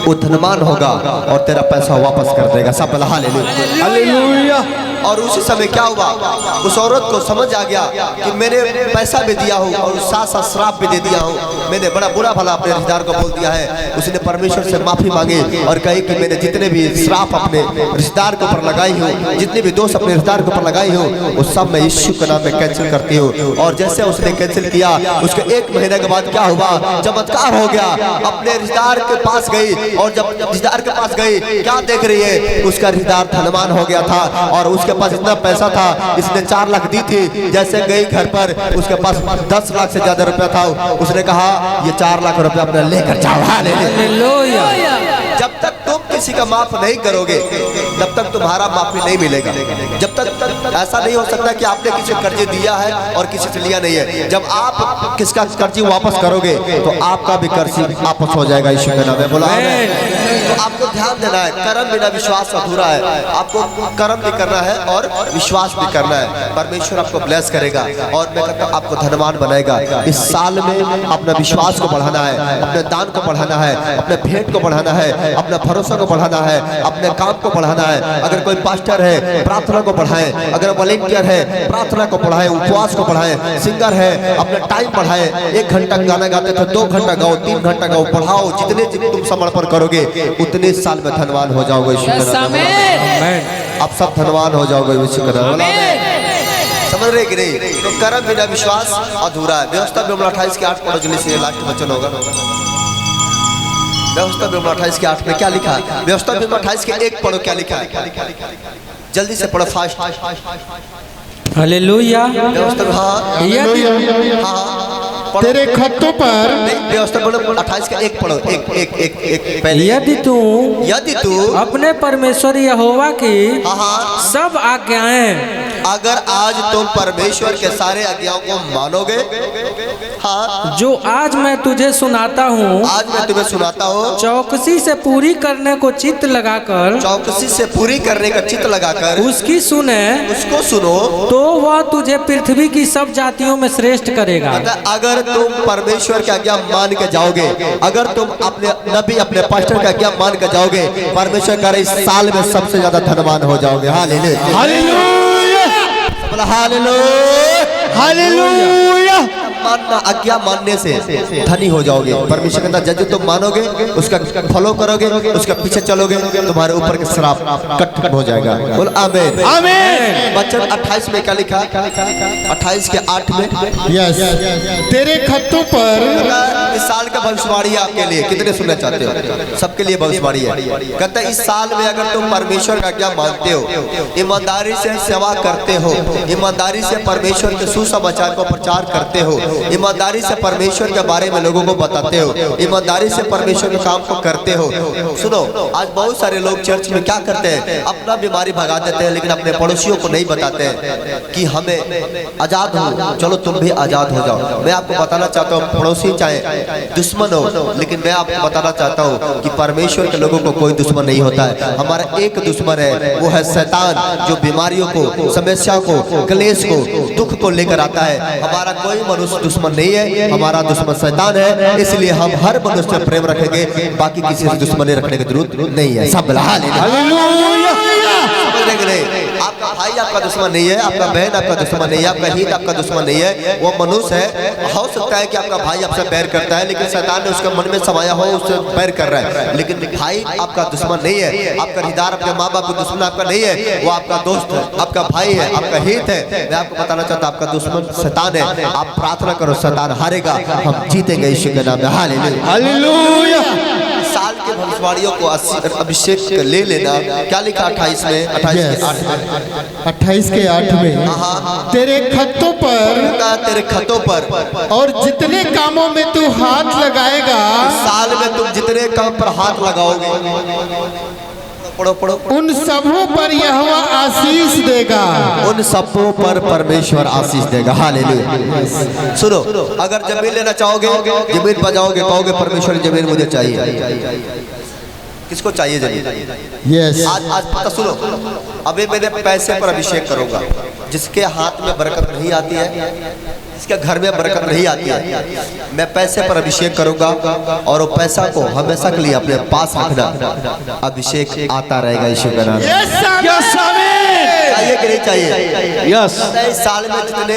वो धनवान होगा और तेरा पैसा वापस कर देगा। सब बोला हालेलुया। और उसी समय क्या हुआ, उस औरत को समझ आ गया कि मैंने पैसा भी दिया हूँ और साथ साथ श्राप भी दे दिया हूँ, मैंने बड़ा बुरा भला अपने रिश्तेदार को बोल दिया है। उसने परमेश्वर से माफी मांगी और कही कि मैंने जितने भी श्राप अपने रिश्तेदार के ऊपर लगाई हूँ, जितने भी दोष अपने रिश्तेदार के ऊपर लगाई हूँ, वो सब मैं यीशु के नाम में कैंसिल करती हूँ। और जैसे उसने कैंसिल किया, उसके 1 महीने के बाद क्या हुआ, चमत्कार हो गया। अपने रिश्तेदार के पास गई और जब रिश्तेदार के पास गई, क्या देख रही है, उसका रिश्तेदार धनवान हो गया था और उसके पास इतना पैसा था, इसने 4 लाख दी थी। जैसे गई घर पर, उसके पास 10 लाख से ज्यादा रुपया था। उसने कहा ये 4 लाख रुपया अपने लेकर जाओ। जब तक तुम किसी का माफ नहीं करोगे तब तक तुम्हारा माफी नहीं मिलेगा। जब तक ऐसा नहीं हो सकता कि आपने किसी को कर्ज दिया है और किसी से लिया नहीं है। जब आप किसका कर्ज वापस करोगे तो आपका भी कर्ज वापस हो जाएगा। यीशु के नाम में बोला। तो आपको ध्यान देना है, कर्म बिना विश्वास अधूरा है। आपको कर्म भी करना है और विश्वास भी करना है। परमेश्वर आपको ब्लेस करेगा और मैं कहता हूं आपको धनवान बनाएगा। इस साल में अपना विश्वास को बढ़ाना है, अपने दान को बढ़ाना है, अपने भेंट को बढ़ाना है, अपना भरोसा को बढ़ाना है, अपने काम को बढ़ाना है। अगर कोई पास्टर है प्रार्थना को बढ़ाएं, अगर वॉलंटियर है प्रार्थना को बढ़ाएं, उपवास को बढ़ाएं, सिंगर है अपना टाइम बढ़ाएं। 1 घंटा गाना गाते थे 2 घंटा गाओ, 3 घंटा गाओ, बढ़ाओ। जितने तुम समर्पण करोगे उतने साल में धनवान हो जाओगे। आप सब धनवान हो जाओगे। समझ रहे कि नहीं? तो कर्म बिना विश्वास अधूरा है। व्यवस्था बिमला 28 के 8 पढ़ो जल्दी से, लास्ट वचन होगा। व्यवस्था बिमला 28 के 8 में क्या लिखा है? व्यवस्था बिमला 28 के 1 पढ़ो, क्या लिखा है? जल्दी से पढ़ो, फास्ट। हालेलुया। व्यवस्था, हाँ तेरे खतों पर व्यवस्था बोलो 28 का 1 पढ़ो, एक पहले। यदि तू अपने परमेश्वर यहोवा की सब आज्ञाएं, अगर आज तुम परमेश्वर के सारे आज्ञाओं को मानोगे, हाँ, जो आज मैं तुझे सुनाता हूँ, आज मैं तुम्हें सुनाता हूँ, चौकसी से पूरी करने को चित्त लगाकर, चौकसी से पूरी करने का चित्त लगाकर उसकी सुने, उसको सुनो, तो वह तुझे पृथ्वी की सब जातियों में श्रेष्ठ करेगा। अगर तुम परमेश्वर की आज्ञा मान के जाओगे, अगर तुम अपने नबी अपने पास्टर की आज्ञा मान के जाओगे, परमेश्वर का इस साल में सबसे ज्यादा धनवान हो जाओगे। Hallelujah, hallelujah. मानना, आज्ञा मानने से धनी हो जाओगे। परमेश्वर कहता जब तुम मानोगे, उसका फॉलो करोगे, उसका पीछे चलोगे, तुम्हारे ऊपर के श्राप कट खत्म हो जाएगा। बोल आमीन। आमीन। बच्चन 28 में क्या लिखा? 28 के 8 में यस, तेरे खतों पर इस साल का भविष्यवाणी है आपके लिए। कितने सुनना चाहते हो? सबके लिए भविष्यवाणी है। कहता है इस साल में अगर तुम परमेश्वर का क्या मानते हो, ईमानदारी से सेवा करते हो, ईमानदारी से परमेश्वर के सुसमाचार को प्रचार करते हो, ईमानदारी से परमेश्वर के बारे में लोगों को बताते हो, ईमानदारी से परमेश्वर के काम को करते हो। सुनो, आज बहुत सारे लोग चर्च में क्या करते हैं, अपना बीमारी भगा देते हैं, लेकिन अपने पड़ोसियों को नहीं बताते हैं कि हमें आजाद हो, चलो तुम भी आजाद हो जाओ। मैं आपको बताना चाहता हूँ, पड़ोसी चाहे दुश्मन हो, लेकिन मैं आपको बताना चाहता हूँ कि परमेश्वर के लोगों को कोई दुश्मन नहीं होता है। हमारा एक दुश्मन है, वो है शैतान, जो बीमारियों को, समस्या को, क्लेश को, दुख को लेकर आता है। हमारा कोई मनुष्य दुश्मन नहीं है, हमारा दुश्मन शैतान है। इसलिए हम हर मनुष्य से प्रेम रखेंगे, बाकी किसी से दुश्मनी रखने की जरूरत नहीं है। सब आपका भाई आपका दुश्मन नहीं है, आपका बहन आपका दुश्मन नहीं है, आपका हित आपका दुश्मन नहीं है, वो मनुष्य है। हो सकता है कि आपका भाई आपसे बैर करता है, लेकिन शैतान ने उसके मन में समाया हो, उससे बैर कर रहा है। लेकिन भाई आपका दुश्मन नहीं है, आपका रिश्तेदार, आपके माँ बाप का दुश्मन आपका नहीं है, वो आपका दोस्त है, आपका भाई है, आपका हित है। मैं आपको बताना चाहता हूँ, आपका दुश्मन शैतान है। आप प्रार्थना करो, शैतान हारेगा, हम जीतेंगे यीशु के नाम में। हालेलुया। साल के भविष्यवाणियों को अभिषेक ले लेना। क्या लिखा 28 में? 28 के 8 में तेरे खतों पर, तेरे खतों पर और जितने कामों में तू हाथ लगाएगा, साल में तुम जितने काम पर हाथ लगाओगे, पढ़ो पढ़ो, उन सबों पर यहोवा आशीष देगा। उन सबों पर परमेश्वर आशीष देगा। हालेलुया। सुनो, अगर जमीन लेना चाहोगे, जमीन बजाओगे, कहोगे परमेश्वर जमीन मुझे चाहिए। किसको चाहिए जमीन? यस। आज पता सुनो, अभी मैंने पैसे पर अभिषेक करूंगा। जिसके हाथ में बरकत नहीं आती है, जिसके घर में बरकत नहीं आती है, मैं पैसे पर अभिषेक करूंगा और वो पैसा को हमेशा के लिए अपने पास रखना। अभिषेक आता रहेगा यीशु का नाम। चाहिए कि नहीं चाहिए? यस। इस साल में जितने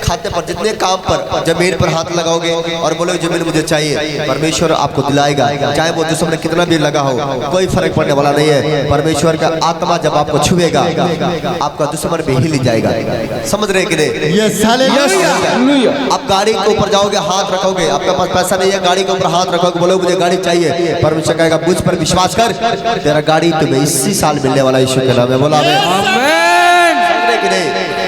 खाते पर, जितने काम पर, जमीन पर हाथ लगाओगे और बोलोगे जमीन मुझे चाहिए, परमेश्वर आपको दिलाएगा। चाहे वो दुश्मन कितना भी लगा हो, कोई फर्क पड़ने वाला नहीं है। परमेश्वर का आत्मा जब आपको छुएगा, आपका दुश्मन भी हिल जाएगा। समझ रहे कि नहीं? Yes, hallelujah. आप गाड़ी के ऊपर जाओगे, हाथ रखोगे, आपके पास पैसा नहीं है, गाड़ी के ऊपर हाथ रखोगे, बोलोगे मुझे गाड़ी चाहिए, परमेश्वर कहेगा मुझ पर विश्वास कर, तेरा गाड़ी तुम्हें इसी साल मिलने वाला यीशु के नाम में। बोला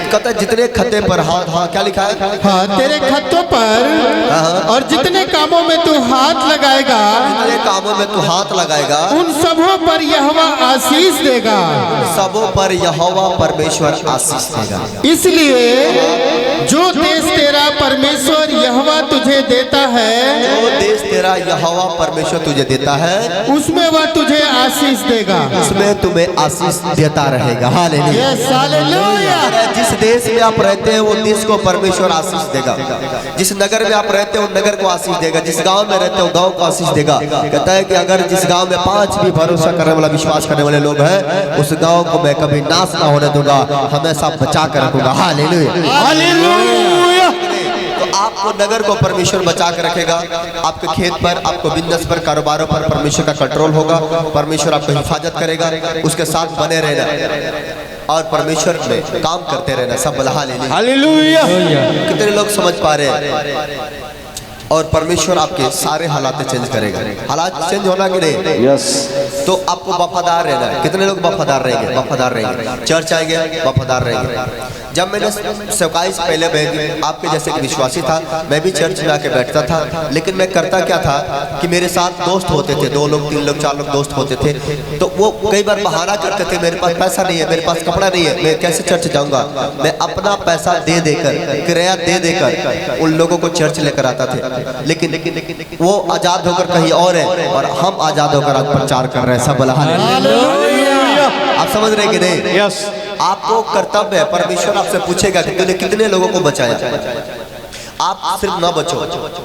कहता है जितने खत्ते पर हाथ, हाँ क्या लिखा है? हाँ, तेरे खतों पर और जितने कामों में तू हाथ लगाएगा, जितने कामों में तू हाथ लगाएगा, उन सबों पर यहोवा आशीष देगा। सबों पर यहोवा परमेश्वर आशीष देगा। इसलिए जो देश तेरा परमेश्वर यहोवा तुझे देता है, जो देश तेरा यहोवा परमेश्वर तुझे देता है, उसमें वह तुझे आशीष देगा, उसमें तुम्हें आशीष देता रहेगा। हालेलुया। Yes, hallelujah. जिस देश में आप रहते हैं, वो देश को परमेश्वर आशीष देगा। जिस नगर में आप रहते हैं, वो नगर को आशीष देगा। जिस गांव में रहते हो, गांव को आशीष देगा। कहता है कि अगर जिस गांव में 5 भी भरोसा करने वाला, विश्वास करने वाले लोग हैं, उस गांव को मैं कभी नाश ना होने दूंगा, हमेशा बचा कर रखूंगा। हालेलुया। हालेलुया। तो आपको नगर को परमेश्वर बचा कर रखेगा। आपके खेत पर, आपको बिजनेस पर, कारोबारों पर परमेश्वर का कंट्रोल होगा। परमेश्वर आपको हिफाजत करेगा। उसके साथ बने रहना और परमेश्वर में काम करते रहना। सब बोला हालेलुया। कितने लोग समझ पा रहे हैं? और परमेश्वर आपके सारे हालात चेंज करेगा। हालात चेंज होना कि नहीं? यस। तो आपको वफादार रहना है। कितने लोग वफादार रहेंगे? वफादार रहेंगे। चर्च आएंगे, वफादार रहेंगे। जब मैंने सेवकाई से पहले मैं आपके जैसे एक विश्वासी था, मैं भी चर्च में आके बैठता था, लेकिन मैं करता क्या था कि मेरे साथ दोस्त होते थे, 2 लोग 3 लोग 4 लोग दोस्त होते थे। तो वो कई बार बहाना करते थे, मेरे पास पैसा नहीं है, मेरे पास कपड़ा नहीं है, मैं कैसे चर्च जाऊंगा। मैं अपना पैसा दे देकर, किराया दे देकर उन लोगों को चर्च लेकर आता था। लेकिन वो आजाद होकर कहीं और है और हम आजाद होकर आज प्रचार कर रहे हैं। सब बोला हालेलुया। आप समझ रहे कि नहीं? यस। आपको कर्तव्य है। परमेश्वर आपसे पूछेगा कि तूने कितने लोगों को बचाया। आप सिर्फ ना बचो,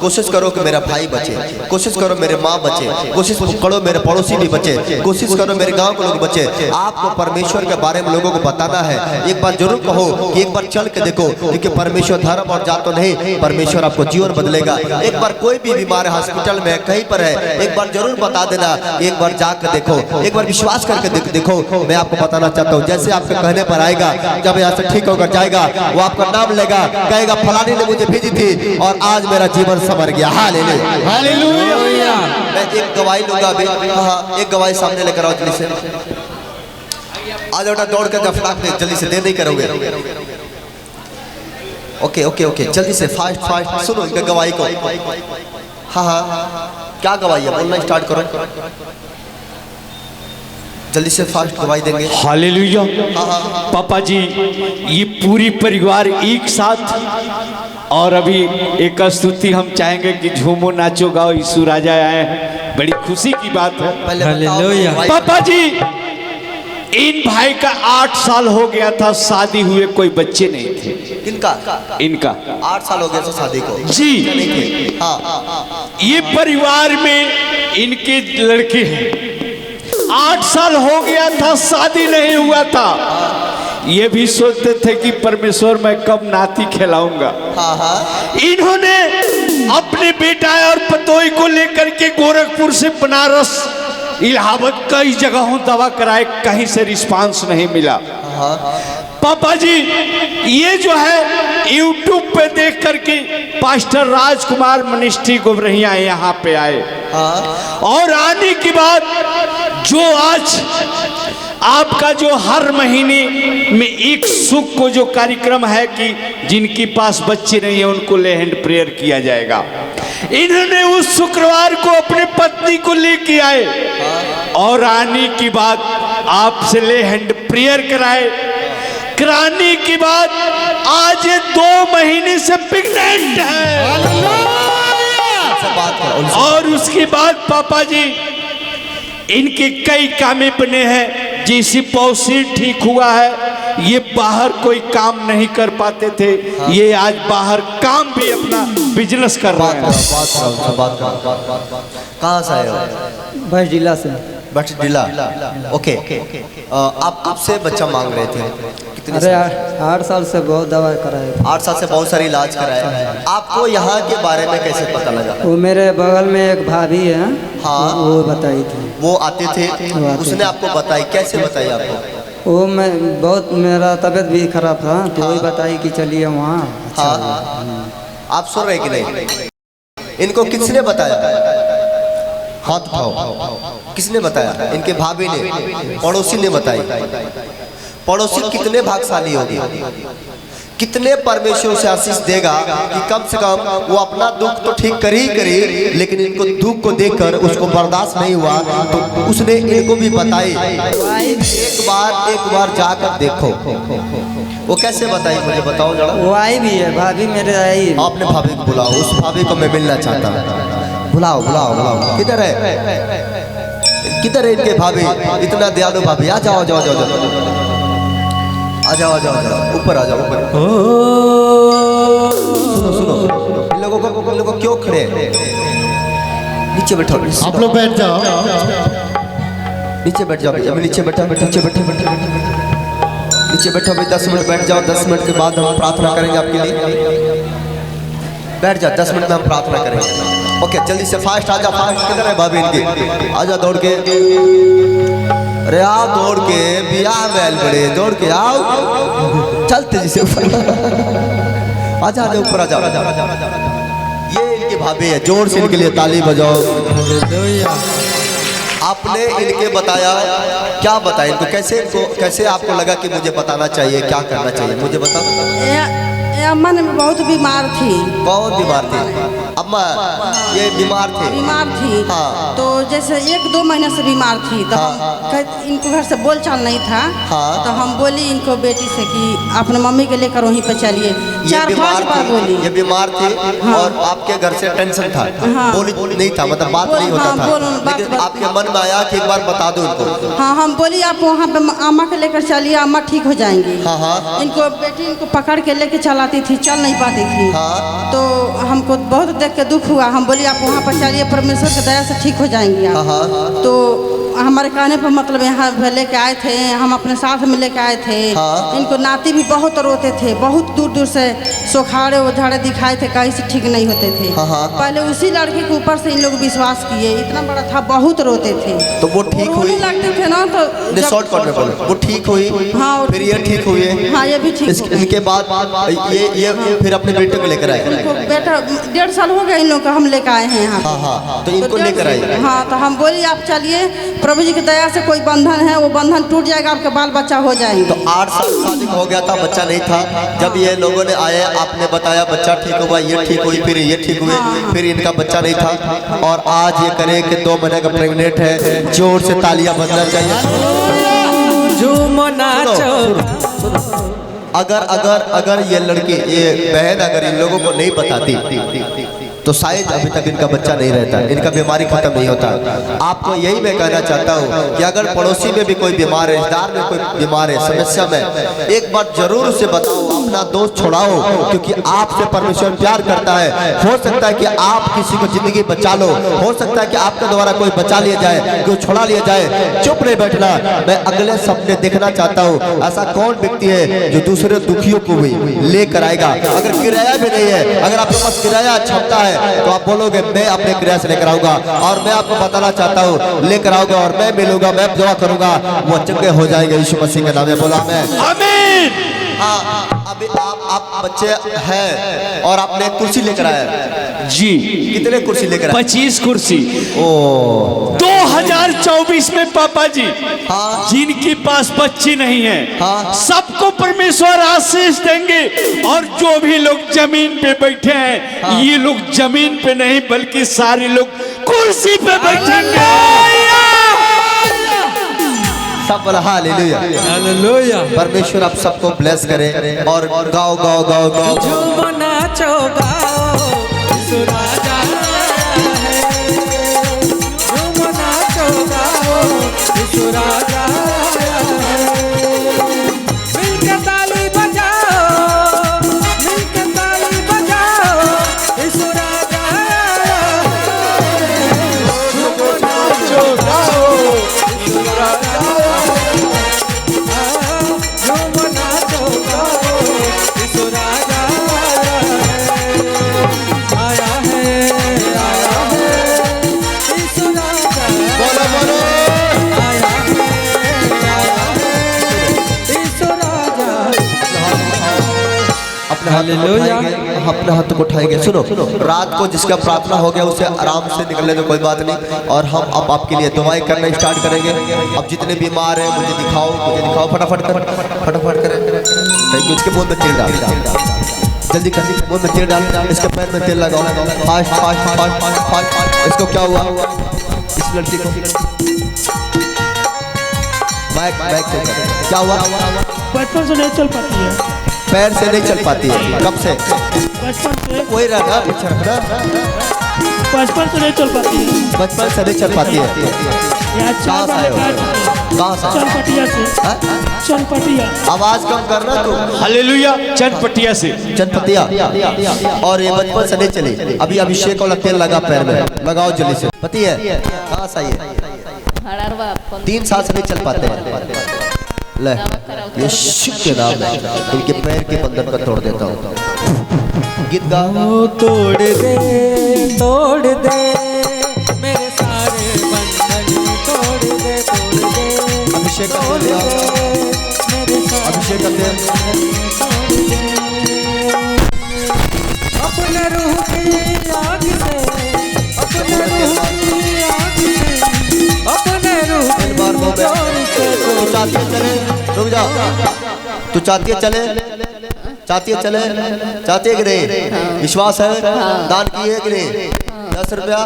कोशिश करो कि मेरा भाई बचे, कोशिश करो मेरे माँ बचे, कोशिश करो मेरे पड़ोसी भी बचे, कोशिश करो मेरे गांव के लोग बचे। आपको परमेश्वर के बारे में लोगों को बताना है। एक बार जरूर कहो कि एक बार चल के देखो, क्योंकि परमेश्वर धर्म और जात तो नहीं, परमेश्वर आपको जीवन बदलेगा। एक बार कोई भी बीमार है, हॉस्पिटल में कहीं पर है, एक बार जरूर बता देना, एक बार जाकर देखो, एक बार विश्वास करके देखो। मैं आपको बताना चाहता हूँ, जैसे आपके कहने पर आएगा, जब यहाँ से ठीक होकर जाएगा, वो आपका नाम लेगा, कहेगा फलानी ने मुझे भेजी थी और आज मेरा जीवन संवर गया। हालेलुया। मैं एक गवाही लूंगा अभी। हाँ, एक गवाही सामने लेकर आओ जल्दी से। आज बेटा दौड़ कर जफलाक दे, जल्दी से दे नहीं करोगे। ओके ओके ओके, जल्दी से फास्ट फास्ट सुनो इनका गवाही को। हाँ हाँ, क्या गवाही है, बोलना स्टार्ट करो, जल्दी से फास्ट गवाही देंगे। हालेलुया। पापा जी, ये पूरी परिवार एक साथ, और अभी एक स्तुति हम चाहेंगे कि झूमो नाचो गाओ, यीशु राजा आए हैं, बड़ी खुशी की बात है। हालेलुया। पापा जी, इन भाई का 8 साल हो गया था शादी हुए, कोई बच्चे नहीं थे। किनका? इनका 8 साल हो गया था शादी को जी। हाँ, ये परिवार में इनके लड़के हैं, 8 साल हो गया था शादी नहीं हुआ था। ये भी सोचते थे कि परमेश्वर मैं कब नाती खिलाऊंगा। इन्होंने अपने बेटा और पतोई को लेकर के गोरखपुर से बनारस, इलाहाबाद कई जगहों दवा कराए, कहीं से रिस्पांस नहीं मिला। पापा जी, ये जो है यूट्यूब पे देख करके पास्टर राजकुमार मिनिस्ट्री गोबरहिया यहाँ पे आए, और आने के बाद जो आज आपका जो हर महीने में एक सुख को जो कार्यक्रम है कि जिनके पास बच्चे नहीं है उनको ले हैंड प्रेयर किया जाएगा, इन्होंने उस शुक्रवार को अपने पत्नी को लेके आए और आने के बाद आपसे ले हैंड प्रेयर कराने के बाद आज 2 महीने से प्रेग्नेंट है। और उसके बाद पापा जी इनके कई कामें बने हैं, जैसे पौसी ठीक हुआ है, ये बाहर कोई काम नहीं कर पाते थे, ये आज बाहर काम भी अपना बिजनेस कर रहे हैं। कहाँ से आए हो? बस जिला से। बट जिला, ओके। आप कब से बच्चा मांग रहे थे? कितने? अरे 8 साल से बहुत दवा कराए। 8 साल से बहुत सारी इलाज कराए। आपको यहाँ के बारे में कैसे पता लगा? वो मेरे बगल में एक भाभी है, हाँ, वो बताई थी। वो आते थे, उसने आपको बताई? कैसे बताई आपको? वो मैं बहुत, मेरा तबीयत भी खराब था, तो वही बताई कि चलिए वहाँ। आप सुन रहे कि नहीं? इनको किसने बताया? हाथ उठाओ। किसने बताया? इनके भाभी ने, पड़ोसी ने बताई। पड़ोसी कितने भाग्यशाली होगी, कितने परमेश्वर से आशीष देगा कि कम से कम वो अपना दुख तो ठीक कर ही करी, लेकिन इनको दुख को देखकर उसको बर्दाश्त नहीं हुआ तो उसने इनको भी बताई। एक बार जाकर देखो। वो कैसे बताई, मुझे बताओ जरा। वो आई भी है, भाभी मेरे आई। आपने भाभी को बुलाओ, उस भाभी को मैं मिलना चाहता हूँ। बुलाओ बुलाओ बुलाओ। किधर है, किधर है इनके भाभी? इतना दयालु भाभी, आ जाओ जाओ जाओ जाओ, आ जाओ आ जाओ आ जाओ, ऊपर आ जाओ ऊपर। सुनो सुनो, इन लोगों को क्यों खड़े? नीचे बैठो। आप लोग बैठ जाओ, नीचे बैठ जाओ। अभी नीचे बैठो, नीचे बैठो, नीचे बैठो। अभी 10 मिनट बैठ जाओ। 10 मिनट के बाद हम प्रार्थना करेंगे आपके लिए। बैठ जाओ, 10 मिनट में हम प्रार्थना करेंगे। ओके, जल्दी से फास्ट आ जाओ। फास्ट किधर है भाभी इनकी? आ जाओ दौड़ के। अरे आओ दौड़ के, बियाह बैल बड़े, दौड़ के आओ, चलते जिसे ऊपर। आजा आजा ऊपर आ जाओ। ये इनकी भाभी है, जोर से इनके लिए ताली बजाओ। आपने इनके बताया, क्या बताया इनको? कैसे आपको लगा कि मुझे बताना चाहिए, क्या करना चाहिए, मुझे बताओ। अम्मा ने बहुत बीमार थी। बहुत बीमार थी अम्मा? ये बीमार थी? हाँ। तो जैसे 1-2 महीने से बीमार थी, तो इनको घर से बोलचाल नहीं था। तो हम बोली इनको बेटी से कि अपने मम्मी के लेकर वहीं पे चलिए। 4-5 बार बोली। ये बीमार थी और आपके घर से टेंशन था, बोली नहीं था, मतलब बात नहीं होता था, लेकिन आपके मन मन में आया कि एक बार बता दो इनको? हाँ, हम बोली आप वहाँ पे अम्मा के लेकर चलिए, अम्मा ठीक हो जाएंगी। हाँ। इनको बेटी इनको पकड़ के लेके चलाती थी, चल नहीं पाती थी। हाँ। तो हमको बहुत देख के दुख हुआ। हम बोली आप वहाँ पर चलिए, परमेश्वर की दया से ठीक हो जाएंगी आप। हाँ। तो हमारे कहने पर मतलब यहाँ लेके आए थे, हम अपने साथ में लेके आए थे। हाँ। इनको नाती भी बहुत रोते थे, बहुत दूर दूर से सोखाड़े उझाड़े दिखाए थे, कहीं से ठीक नहीं होते थे। हाँ। पहले उसी लड़के के ऊपर से इन लोग विश्वास किए, इतना बड़ा था, बहुत रोते थे। तो वो ठीक हुई? लगते थे ना तो शॉर्ट कट में बोलो, वो ठीक हुई। हाँ, फिर ये ठीक हुई है। हाँ, ये भी ठीक हो गए। इनके बाद ये फिर अपने बेटे को लेकर आए। इनको बेटा 1.5 साल हो गया इन लोग का, हम लेकर आए हैं यहाँ। हाँ। तो इनको लेकर आए। हाँ, तो हम बोली आप चलिए, प्रभु जी की दया से कोई बंधन है वो बंधन टूट जाएगा, आपके बाल बच्चा हो जाएंगे। तो 8 साल शादी हो गया था, बच्चा नहीं था। जब ये लोगों ने आए, आपने बताया बच्चा ठीक हुआ, ये ठीक हुई, फिर ये ठीक हुए, फिर इनका बच्चा नहीं था। और आज ये करें कि 2 महीने का प्रेग्नेंट है। जोर से तालियां बजना चाहिए। झूमो नाचो। अगर ये लड़की, ये बहन अगर इन लोगों को नहीं बताती तो शायद अभी तक इनका बच्चा नहीं रहता, इनका बीमारी खत्म नहीं होता। आपको यही मैं कहना चाहता हूँ कि अगर पड़ोसी में भी कोई बीमार है, रिश्तेदार में कोई बीमार है, समस्या में, एक बार जरूर उसे बताओ, अपना दोस्त छोड़ाओ, क्योंकि आपसे परमेश्वर प्यार करता है। हो सकता है कि आप किसी को जिंदगी बचा लो, हो सकता है कि आपके द्वारा कोई बचा लिया जाए, कोई छोड़ा लिया जाए। चुप नहीं बैठना। मैं अगले सपने देखना चाहता हूँ, ऐसा कौन व्यक्ति है जो दूसरे दुखियों को भी लेकर आएगा। अगर किराया भी नहीं है, अगर आपके पास किराया क्षमता है, तो आप बोलोगे मैं अपने किराया से लेकर आऊंगा। और मैं आपको बताना चाहता हूँ, लेकर आओगे और मैं मिलूंगा, मैं दुआ करूंगा, वो चंगे हो जाएंगे यीशु मसीह के नाम में। बोला मैं आमीन। हाँ। अभी आप बच्चे हैं और आपने कुर्सी लेकर आए जी। कितने कुर्सी लेकर आए? 25 कुर्सी। ओ 2024 में पापा जी, हाँ। जिनके पास बच्चे नहीं है, हाँ। सबको परमेश्वर आशीष देंगे। और जो भी लोग जमीन पे बैठे हैं, हाँ। ये लोग जमीन पे नहीं बल्कि सारे लोग कुर्सी पे बैठेंगे। सब बोला हालेलुया। हालेलुया। परमेश्वर आप सबको ब्लेस करे। और गाओ गाओ गाओ गाओ। झूमो नाचो गाओ, यीशु राजा है। झूमो नाचो गाओ, यीशु राजा है। मिलकर ताली बजाओ, मिलकर ताली बजाओ, यीशु राजा है। झूमो नाचो गाओ, यीशु राजा है। झूमो नाचो गाओ, यीशु राजा आया है, आया है, यीशु राजा बोलो बोलो। आया है, यीशु राजा। अपने हाथ को उठाएंगे। सुनो, रात को जिसका प्रार्थना हो गया उसे आराम से निकलने दो, कोई बात नहीं। और हम अब आपके लिए दुआएं करना स्टार्ट करेंगे। अब जितने बीमार हैं मुझे दिखाओ, फटाफट करें। Thank you. इसके मुंह में तेल डाल, जल्दी कर, मुंह में तेल डाल, इसके पैर में तेल लगाओ, फास्ट। इसको क्या हुआ? इस लड़की को बैक क्या हुआ? बचपन से नहीं चल पाती है। पैर से नहीं चल पाती है। कब से? बचपन से वही रहा पीछे रखना। बचपन से नहीं चल पाती है। बचपन से नहीं चल पाती है। कहाँ से आए हो? कहाँ से? चनपटिया से। हाँ? चनपटिया। आवाज कम करना तू। हालेलुया। चनपटिया से। चनपटिया। और ये बचपन से नहीं चली। अभी अभिषेक वाला तेल लगा पैर में, लगाओ जल्दी से। पति है? कहाँ से आई है? 3 साल से नहीं चल पाते हैं। ले, यीशु के नाम में इनके पैर के बंधन को तोड़ देता हूँ। गीत गा। तोड़ दे मेरे सारे बंधन, तोड़ दे। अभिषेक का तेल ले आओ। अभिषेक का तेल। अपने रूह की आग से, अपने रूह की आग से, अपने रूह की जोर से। तू चाहती है चले? रुक जा। तू चाहती है चले? चाहती है कि नहीं? विश्वास है? दान किए कि नहीं? 10 रुपया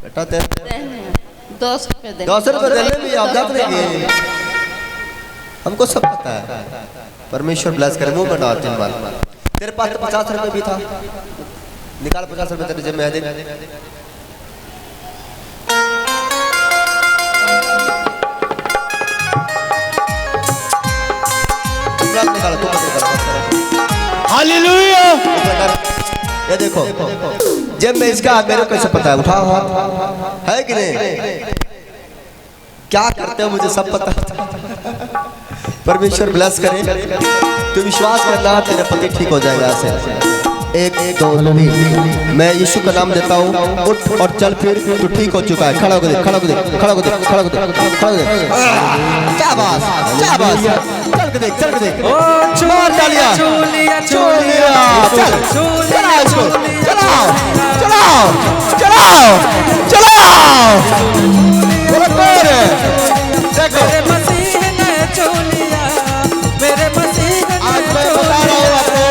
बेटा दे। 10 रुपये दे। 10 रुपये देने भी आप जाते रहेंगे। हमको सब पता है। परमेश्वर ब्लेस करे। मुंह बनाओ 3 बार। तेरे पास तो 50 रुपये भी था, निकाल 50 रुपये तेरे जेब में है। निकाल निकाल तुम निकाल। हालेलुया। ये देखो जब मैं इसका मेरे को कैसे पता है, उठाओ हाथ, है कि नहीं? क्या करते हो मुझे सब पता है। परमेश्वर ब्लेस करे, तू विश्वास करना तेरा पति ठीक हो जाएगा ऐसे। एक दो तीन, मैं यीशु का नाम देता हूँ, उठ और चल, फिर तू ठीक हो चुका है। खड़ा हो दे, खड़ा हो दे, खड़ा हो दे, खड़ा हो दे, खड़ा हो दे। क्या बात, क्या बात, चल के देख, चल के देख। मार डालिया, चोलिया, चल, चलाओ इसको, चलाओ, चलाओ, चलाओ, चलाओ। बोलो कौन है? देखो मेरे मसीह ने चोलिया, मेरे मसीह ने आज मैं बता रहा हूँ आपको,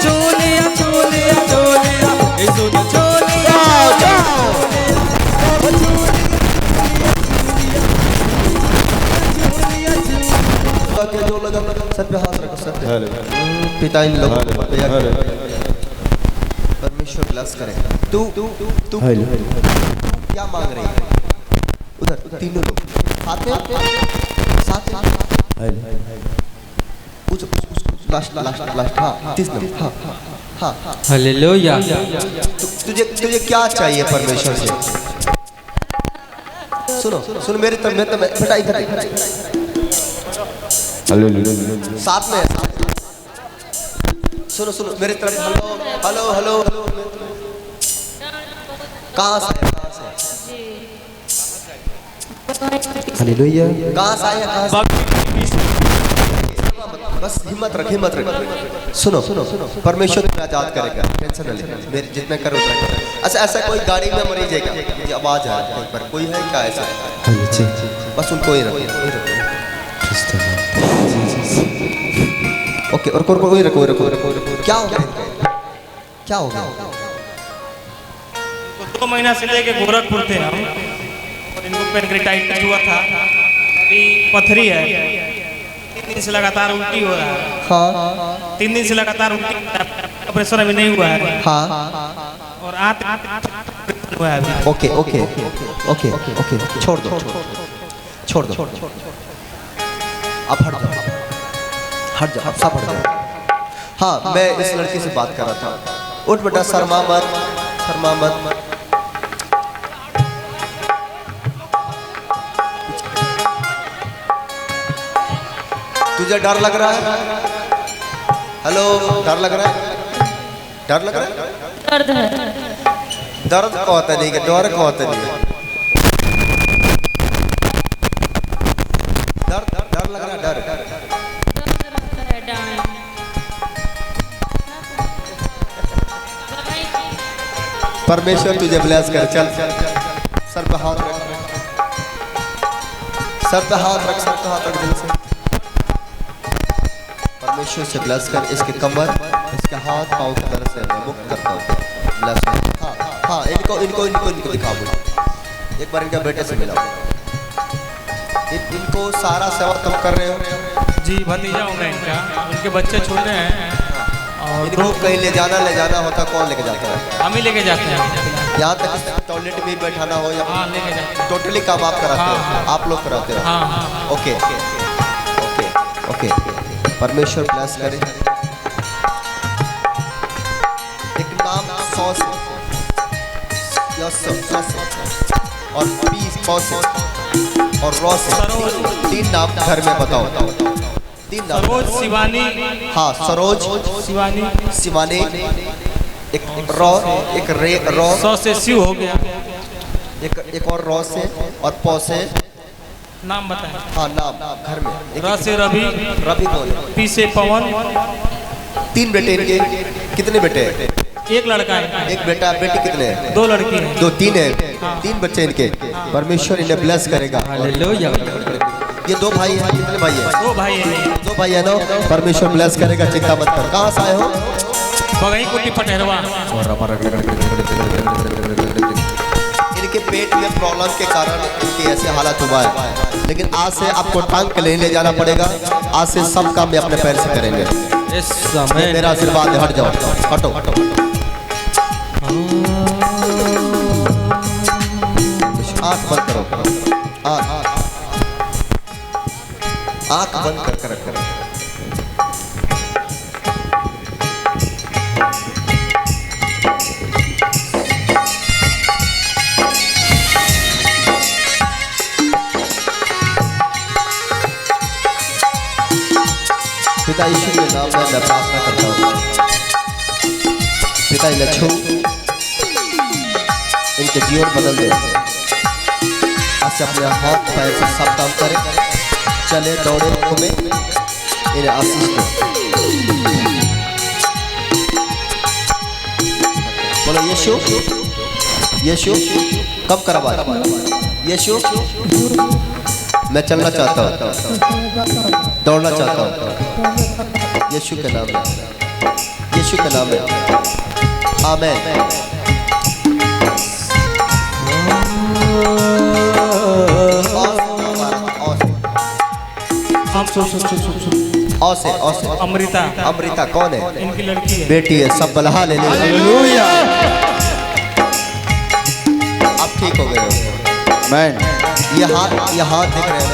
चोलिया, चोलिया, चोलिया, यीशु ने चोलिया, जो लगा सर पे हाथ रखो, सर पे। पिता इन लोगों को परमेश्वर ब्लेस करे। तू क्या मांग रही है? उधर तीनों लोग हाथ में, साथ कुछ लास्ट लास्ट लास्ट। हाँ 30 नंबर। हाँ हाँ हाँ। हालेलुया। तुझे तुझे क्या चाहिए परमेश्वर से? सुनो सुनो मेरी तरफ, मैं तो बेटा इधर साथ में सुनो सुनो मेरी तरफ। Hello hello hello. कहाँ से? हालेलुया। कहाँ से आया? कहाँ से? बस हिम्मत रख, हिम्मत रख। सुनो सुनो सुनो, परमेश्वर तुम्हें आजाद करेगा, टेंशन न ले। मेरे जितने करो उतना। अच्छा ऐसा कोई गाड़ी में मरीज है क्या? मुझे आवाज आ रही है पर कोई है क्या ऐसा? बस उनको ही रखो। ओके, और कोई रखो, रखो। क्या हो गया? क्या हो गया? 2 महीना से लेके गोरखपुर थे हम, और इनको पेनक्रेटाइटिस हुआ था, अभी पथरी है। 3 दिन से लगातार उल्टी हो रहा है। हाँ 3 दिन से लगातार उल्टी, ऑपरेशन अभी नहीं हुआ है। हाँ और आंत हुआ है अभी। ओके ओके ओके ओके, छोड़ दो, छोड़ दो। अब हट जाओ, हट जाओ, सब हट जाओ। हाँ मैं इस लड़की से बात कर रहा था। उठ बेटा, शर्मा मत, शर्मा मत। तुझे डर लग रहा है? हेलो, डर लग रहा है? डर लग रहा है? दर्द है। दर्द को होता नहीं, डर को होता नहीं। डर लग रहा है, डर। परमेश्वर तुझे ब्लेस कर। चल सर पे हाथ रख, सर पे हाथ रख, सर पे हाथ रख दिल से। परमेश्वर से ब्लेस कर इसके कमर, इसके हाथ पाँव की तरफ से मैं मुक्त करता हूँ। ब्लेस कर। हाँ हाँ, इनको दिखाओ। एक बार इनका बेटे से मिलाओ। इनको सारा सेवा तुम कर रहे हो? जी भतीजा हूँ मैं इनका, उनके बच्चे छोटे हैं। और इनको कहीं ले जाना होता, कौन लेके जाता है? हम ही लेके जाते हैं। यहाँ तक टॉयलेट में बैठाना हो या हाँ लेके जाते हैं। टोटली काम आप कराते हो? हाँ। आप लोग कराते हो? हाँ। Okay okay okay. परमेश्वर ब्लेस करे। एक नाम 100 से और 20 से और रॉ से 3 नाम घर में बताओ। 3 नाम। सरोज, शिवानी। हाँ सरोज, शिवानी, एक रॉ, एक रे रॉ। 100 से शिव हो गया। एक और रॉ से और पौ से नाम बताएं। हाँ नाम घर में। र से रवि। रवि कौन? पी से पवन। 3 बेटे इनके। कितने बेटे? एक लड़का है। एक बेटा। बेटी कितने हैं? 2 लड़की हैं। 2 3 है। 3 बच्चे इनके। परमेश्वर इन्हें ब्लेस करेगा। हालेलुया। ये 2 भाई हैं। कितने भाई हैं? 2 भाई हैं। 2 भाई है ना? परमेश्वर ब्लेस करेगा, चिंता मत कर। कहाँ से आए हो? बगई कुटी पटेरवा। इनके पेट में प्रॉब्लम के कारण इनकी ऐसे हालत हुआ है, लेकिन आज से आपको टांग के ले जाना पड़ेगा। आज से सब काम अपने पैर से करेंगे। इस समय मेरा आशीर्वाद है। हट जाओ, हटो। आँख बंद करो। आँख बंद कर रखो। पिता यीशु के नाम में मैं प्रार्थना करता हूँ। पिता लच्छू इनके जीवन बदल दे। आज से अपने हाथ पैर से सब काम करें, चले दौड़े घूमे, इन्हें आशीष दो। बोलो यीशु, यीशु कब करवा यीशु, मैं चलना चाहता हूँ, दौड़ना चाहता हूँ यीशु के नाम में, यीशु के नाम में, आमीन। अमृता, अमृता कौन है? इनकी लड़की है, बेटी है। सब बलहा ले हालेलुया। आप ठीक हो गए हो। मैं ये हाथ देख रहे हो,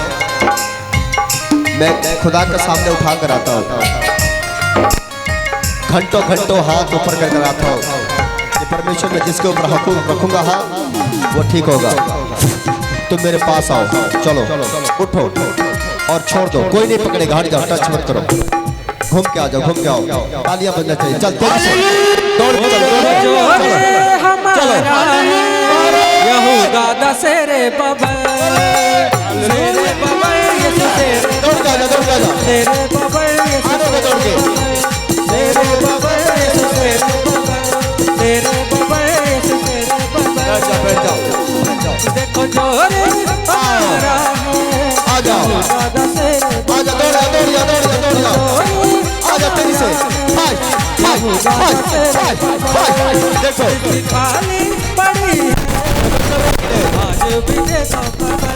मैं खुदा के सामने उठा कर आता हूँ, घंटों घंटों हाथ ऊपर कर आता हूँ। परमेश्वर में जिसके ऊपर हुक्म रखूंगा हाथ वो ठीक होगा। तुम मेरे पास आओ, चलो उठो और छोड़ दो, कोई नहीं पकड़ेगा। हट जाओ, टच मत करो, घूम के आ जाओ, घूम के आओ। तालियां बजना चाहिए। चल तेजी से दौड़ के चलो। यहूदा दशहरे बबल, तेरे बबल यीशु तेरे, दौड़ के आ जा, दौड़ के आ जा, तेरे बबल यीशु दौड़ के, तेरे बबल यीशु तेरे बबल, तेरे बबल यीशु तेरे बबल। बैठ जाओ, देखो जोरे आ रहा है, आ जाओ, यहूदा दशहरे आ जा, दौड़ जा, दौड़ जा, दौड़ जा, दौड़ जा, आ जा तेजी से। देखो खाली पड़ी है आज भी देखो खबर,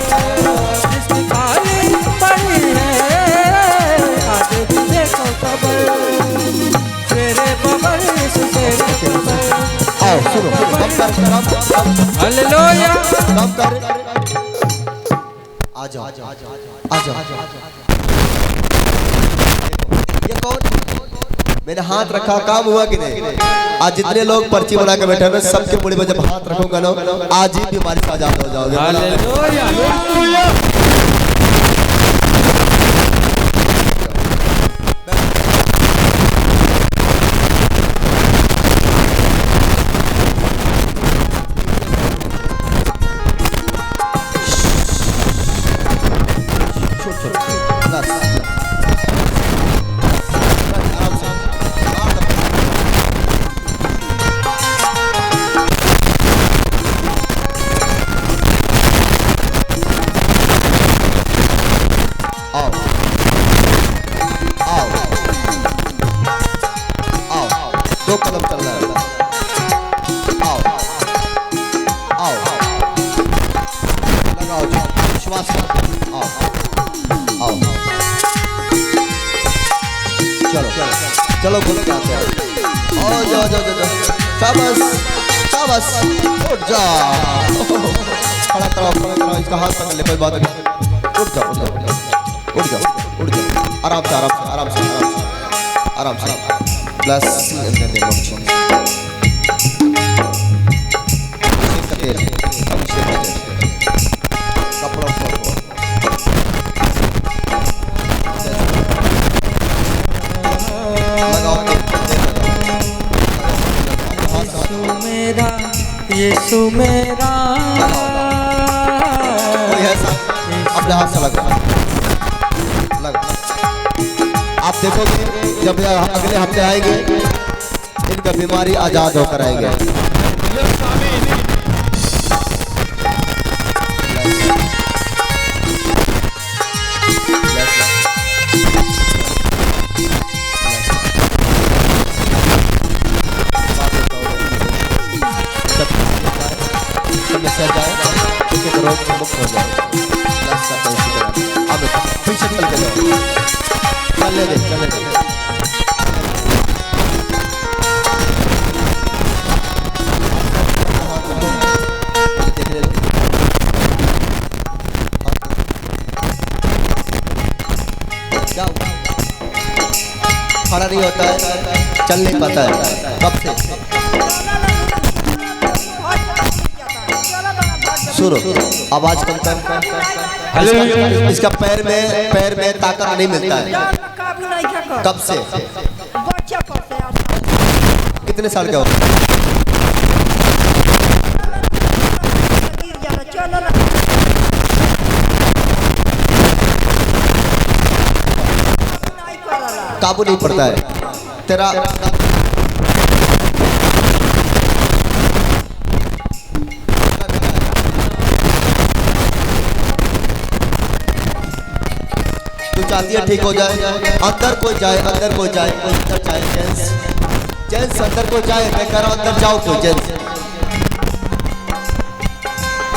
जिसकी खाली पड़ी है आज भी देखो खबर, तेरे बबल यीशु तेरे बबल। आओ सुनो, हालेलुया। काम कर, आ जाओ, आ जाओ। ये कौन? मैंने हाथ रखा, काम हुआ कि नहीं? आज जितने लोग पर्ची बना के बैठे हैं, सबके मुड़ी में जब हाथ रखूंगा ना, आज ही बीमारी से आजाद हो जाओगे। हालेलुया। दो कदम चलना है। आओ आओ, लगाओ जी, विश्वास करो। आओ आओ, चलो चलो, घूम के आते हैं। आओ जाओ जाओ जाओ, शाबाश शाबाश, उठ जाओ, खड़ा करो, इसका हाथ पकड़ ले, कोई बात नहीं। उठ जाओ, उठ जाओ, उठ जाओ, उठ जाओ, आराम से आराम से आराम से आराम से। Bless in the name of Jesus. यीशु मेरा, कोई है अपने हाथ से लगा। आप देखोगे जब अगले हफ्ते आएंगे, इनका बीमारी आजाद होकर आएंगे। समस्या जाए, रोग से मुक्त हो जाए। अब पीछे चल के जाओ, चले दे, चले दे। खड़ा नहीं होता है, चल नहीं पाता है, कब से? सुनो, आवाज कम कर। इसका पैर में ताकत नहीं मिलता है। काबू नहीं कर। कब से? बचपन से। कितने साल का हो? गिर जाला चलो ना। काबू नहीं पड़ता है तेरा। तू चाहती है ठीक हो जाए? अंदर कोई जाए, अंदर कोई जाए, कोई अंदर जाए। जेंट्स जेंट्स अंदर कोई जाए। मैं कह रहा हूं अंदर जाओ कोई जेंट्स।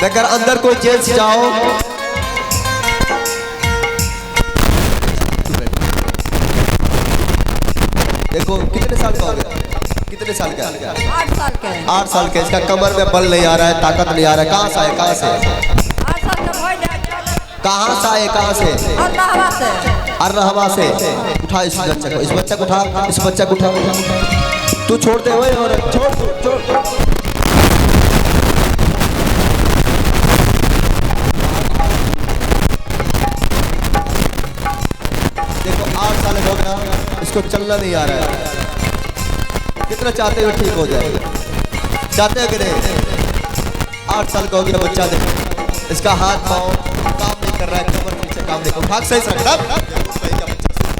मैं कह रहा अंदर कोई जेंट्स जाओ। देखो कितने साल का हो गया? कितने साल का? 8 साल का है। 8 साल का। इसका कमर में बल नहीं आ रहा है, ताकत नहीं आ रहा है। कहाँ से आए? कहाँ से? 8 साल का भाई जा। कहाँ से आए? कहाँ से? अल्लाहवा से। अरहवा से। उठा इस बच्चे को, इस बच्चे को उठा, इस बच्चे को उठा। तू छोड़ दे वही और छोड़ छोड़। देखो 8 साल हो गया, इसको चलना नहीं आ रहा है। कितना चाहते हो ठीक हो जाए? चाहते हो कि नहीं? 8 साल का हो गया बच्चा। देखो इसका हाथ पाँव काम नहीं कर रहा है, कमर पीछे काम नहीं कर रहा। भाग सही से रखता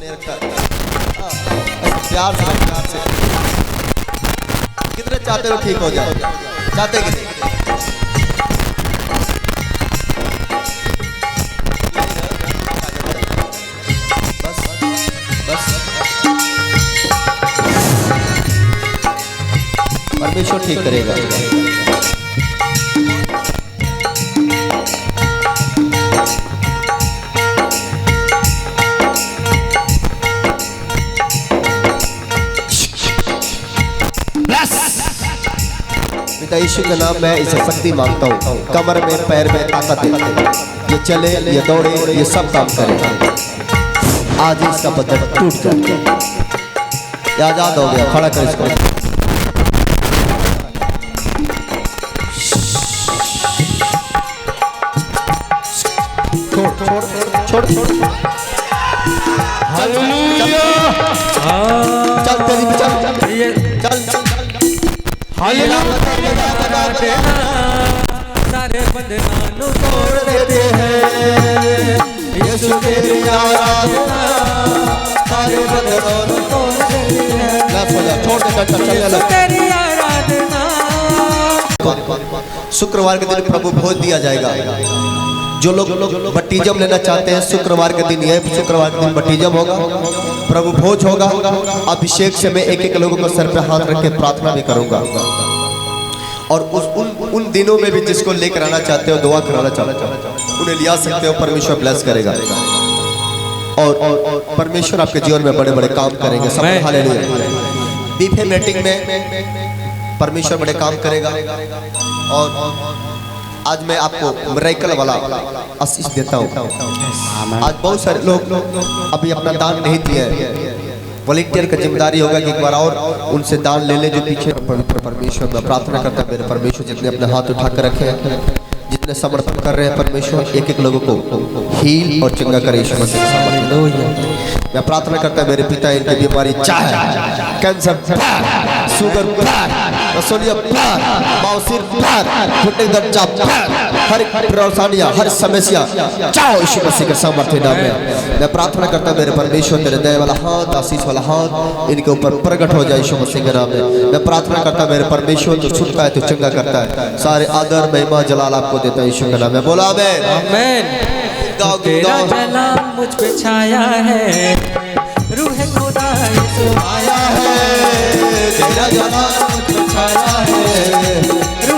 नहीं रखता। प्यार से प्यार से। कितने चाहते हो ठीक हो जाए? चाहते कि नहीं? बस बस परमेश्वर ठीक करेगा। पिता यीशु के नाम में इसे शक्ति मांगता हूँ। कमर में, पैर में ताकत दे। ये चले, ये दौड़े, ये सब काम करे। आज इसका बदन टूट जाए। ये आजाद हो गया। खड़ा कर इसको। छोड़ छोड़ छोड़ छोड़। हालेलुया। चल तेरी चल चल चल चल। सारे बंधनों तोड़ देते हैं यीशु तेरी आराधना। सारे बंधनों तोड़ देते हैं। छोड़ दे चल चल तेरी आराधना। शुक्रवार के दिन प्रभु भोज दिया जाएगा। जो लोग बपटिज्म लेना चाहते हैं, शुक्रवार के दिन यह शुक्रवार के दिन बपटिज्म होगा, प्रभु भोज होगा। अभिषेक से मैं एक एक लोगों को सर पे हाथ रख के प्रार्थना भी करूंगा। और उन दिनों में भी जिसको लेकर आना चाहते हो, दुआ कराना चाहते हो, उन्हें लिया सकते हो। परमेश्वर ब्लेस करेगा और परमेश्वर आपके जीवन में बड़े बड़े काम करेंगे। सब हालेलुया। बीफे मीटिंग में परमेश्वर बड़े काम करेगा। और आज मैं आपको मिरेकल वाला आशीष देता हूँ। आज बहुत सारे लोग अभी अपना दान नहीं दिए। वॉलंटियर का जिम्मेदारी होगा कि एक बार और उनसे दान ले ले जो पीछे। पवित्र परमेश्वर में प्रार्थना करता है, मेरे परमेश्वर जितने अपने हाथ उठा कर रखे हैं, जितने समर्पण कर रहे हैं, परमेश्वर एक एक लोगों को हील और चंगा करे। यीशु मसीह के सामने मैं प्रार्थना करता है, मेरे पिता इनकी बीमारी चाहे कैंसर, शुगर, रसोलिया, बावसीर, घुटने दर्द, हर परेशानियां, हर समस्या चाहो यीशु मसीह के सामर्थ्य नाम में। मैं प्रार्थना करता हूं मेरे परमेश्वर तेरे दया वाला हाथ, आशीष वाला हाथ इनके ऊपर प्रकट हो जाए यीशु मसीह के नाम में। मैं प्रार्थना करता हूं मेरे परमेश्वर जो सुनता है तो चंगा करता है। सारे आदर महिमा जलाल आपको देता है यीशु के नाम में। बोला आमीन आमीन। तेरा जलाल मुझ पे छाया है, रूह खुदा यीशु आया है। तेरा जलाल मुझ पे छाया है,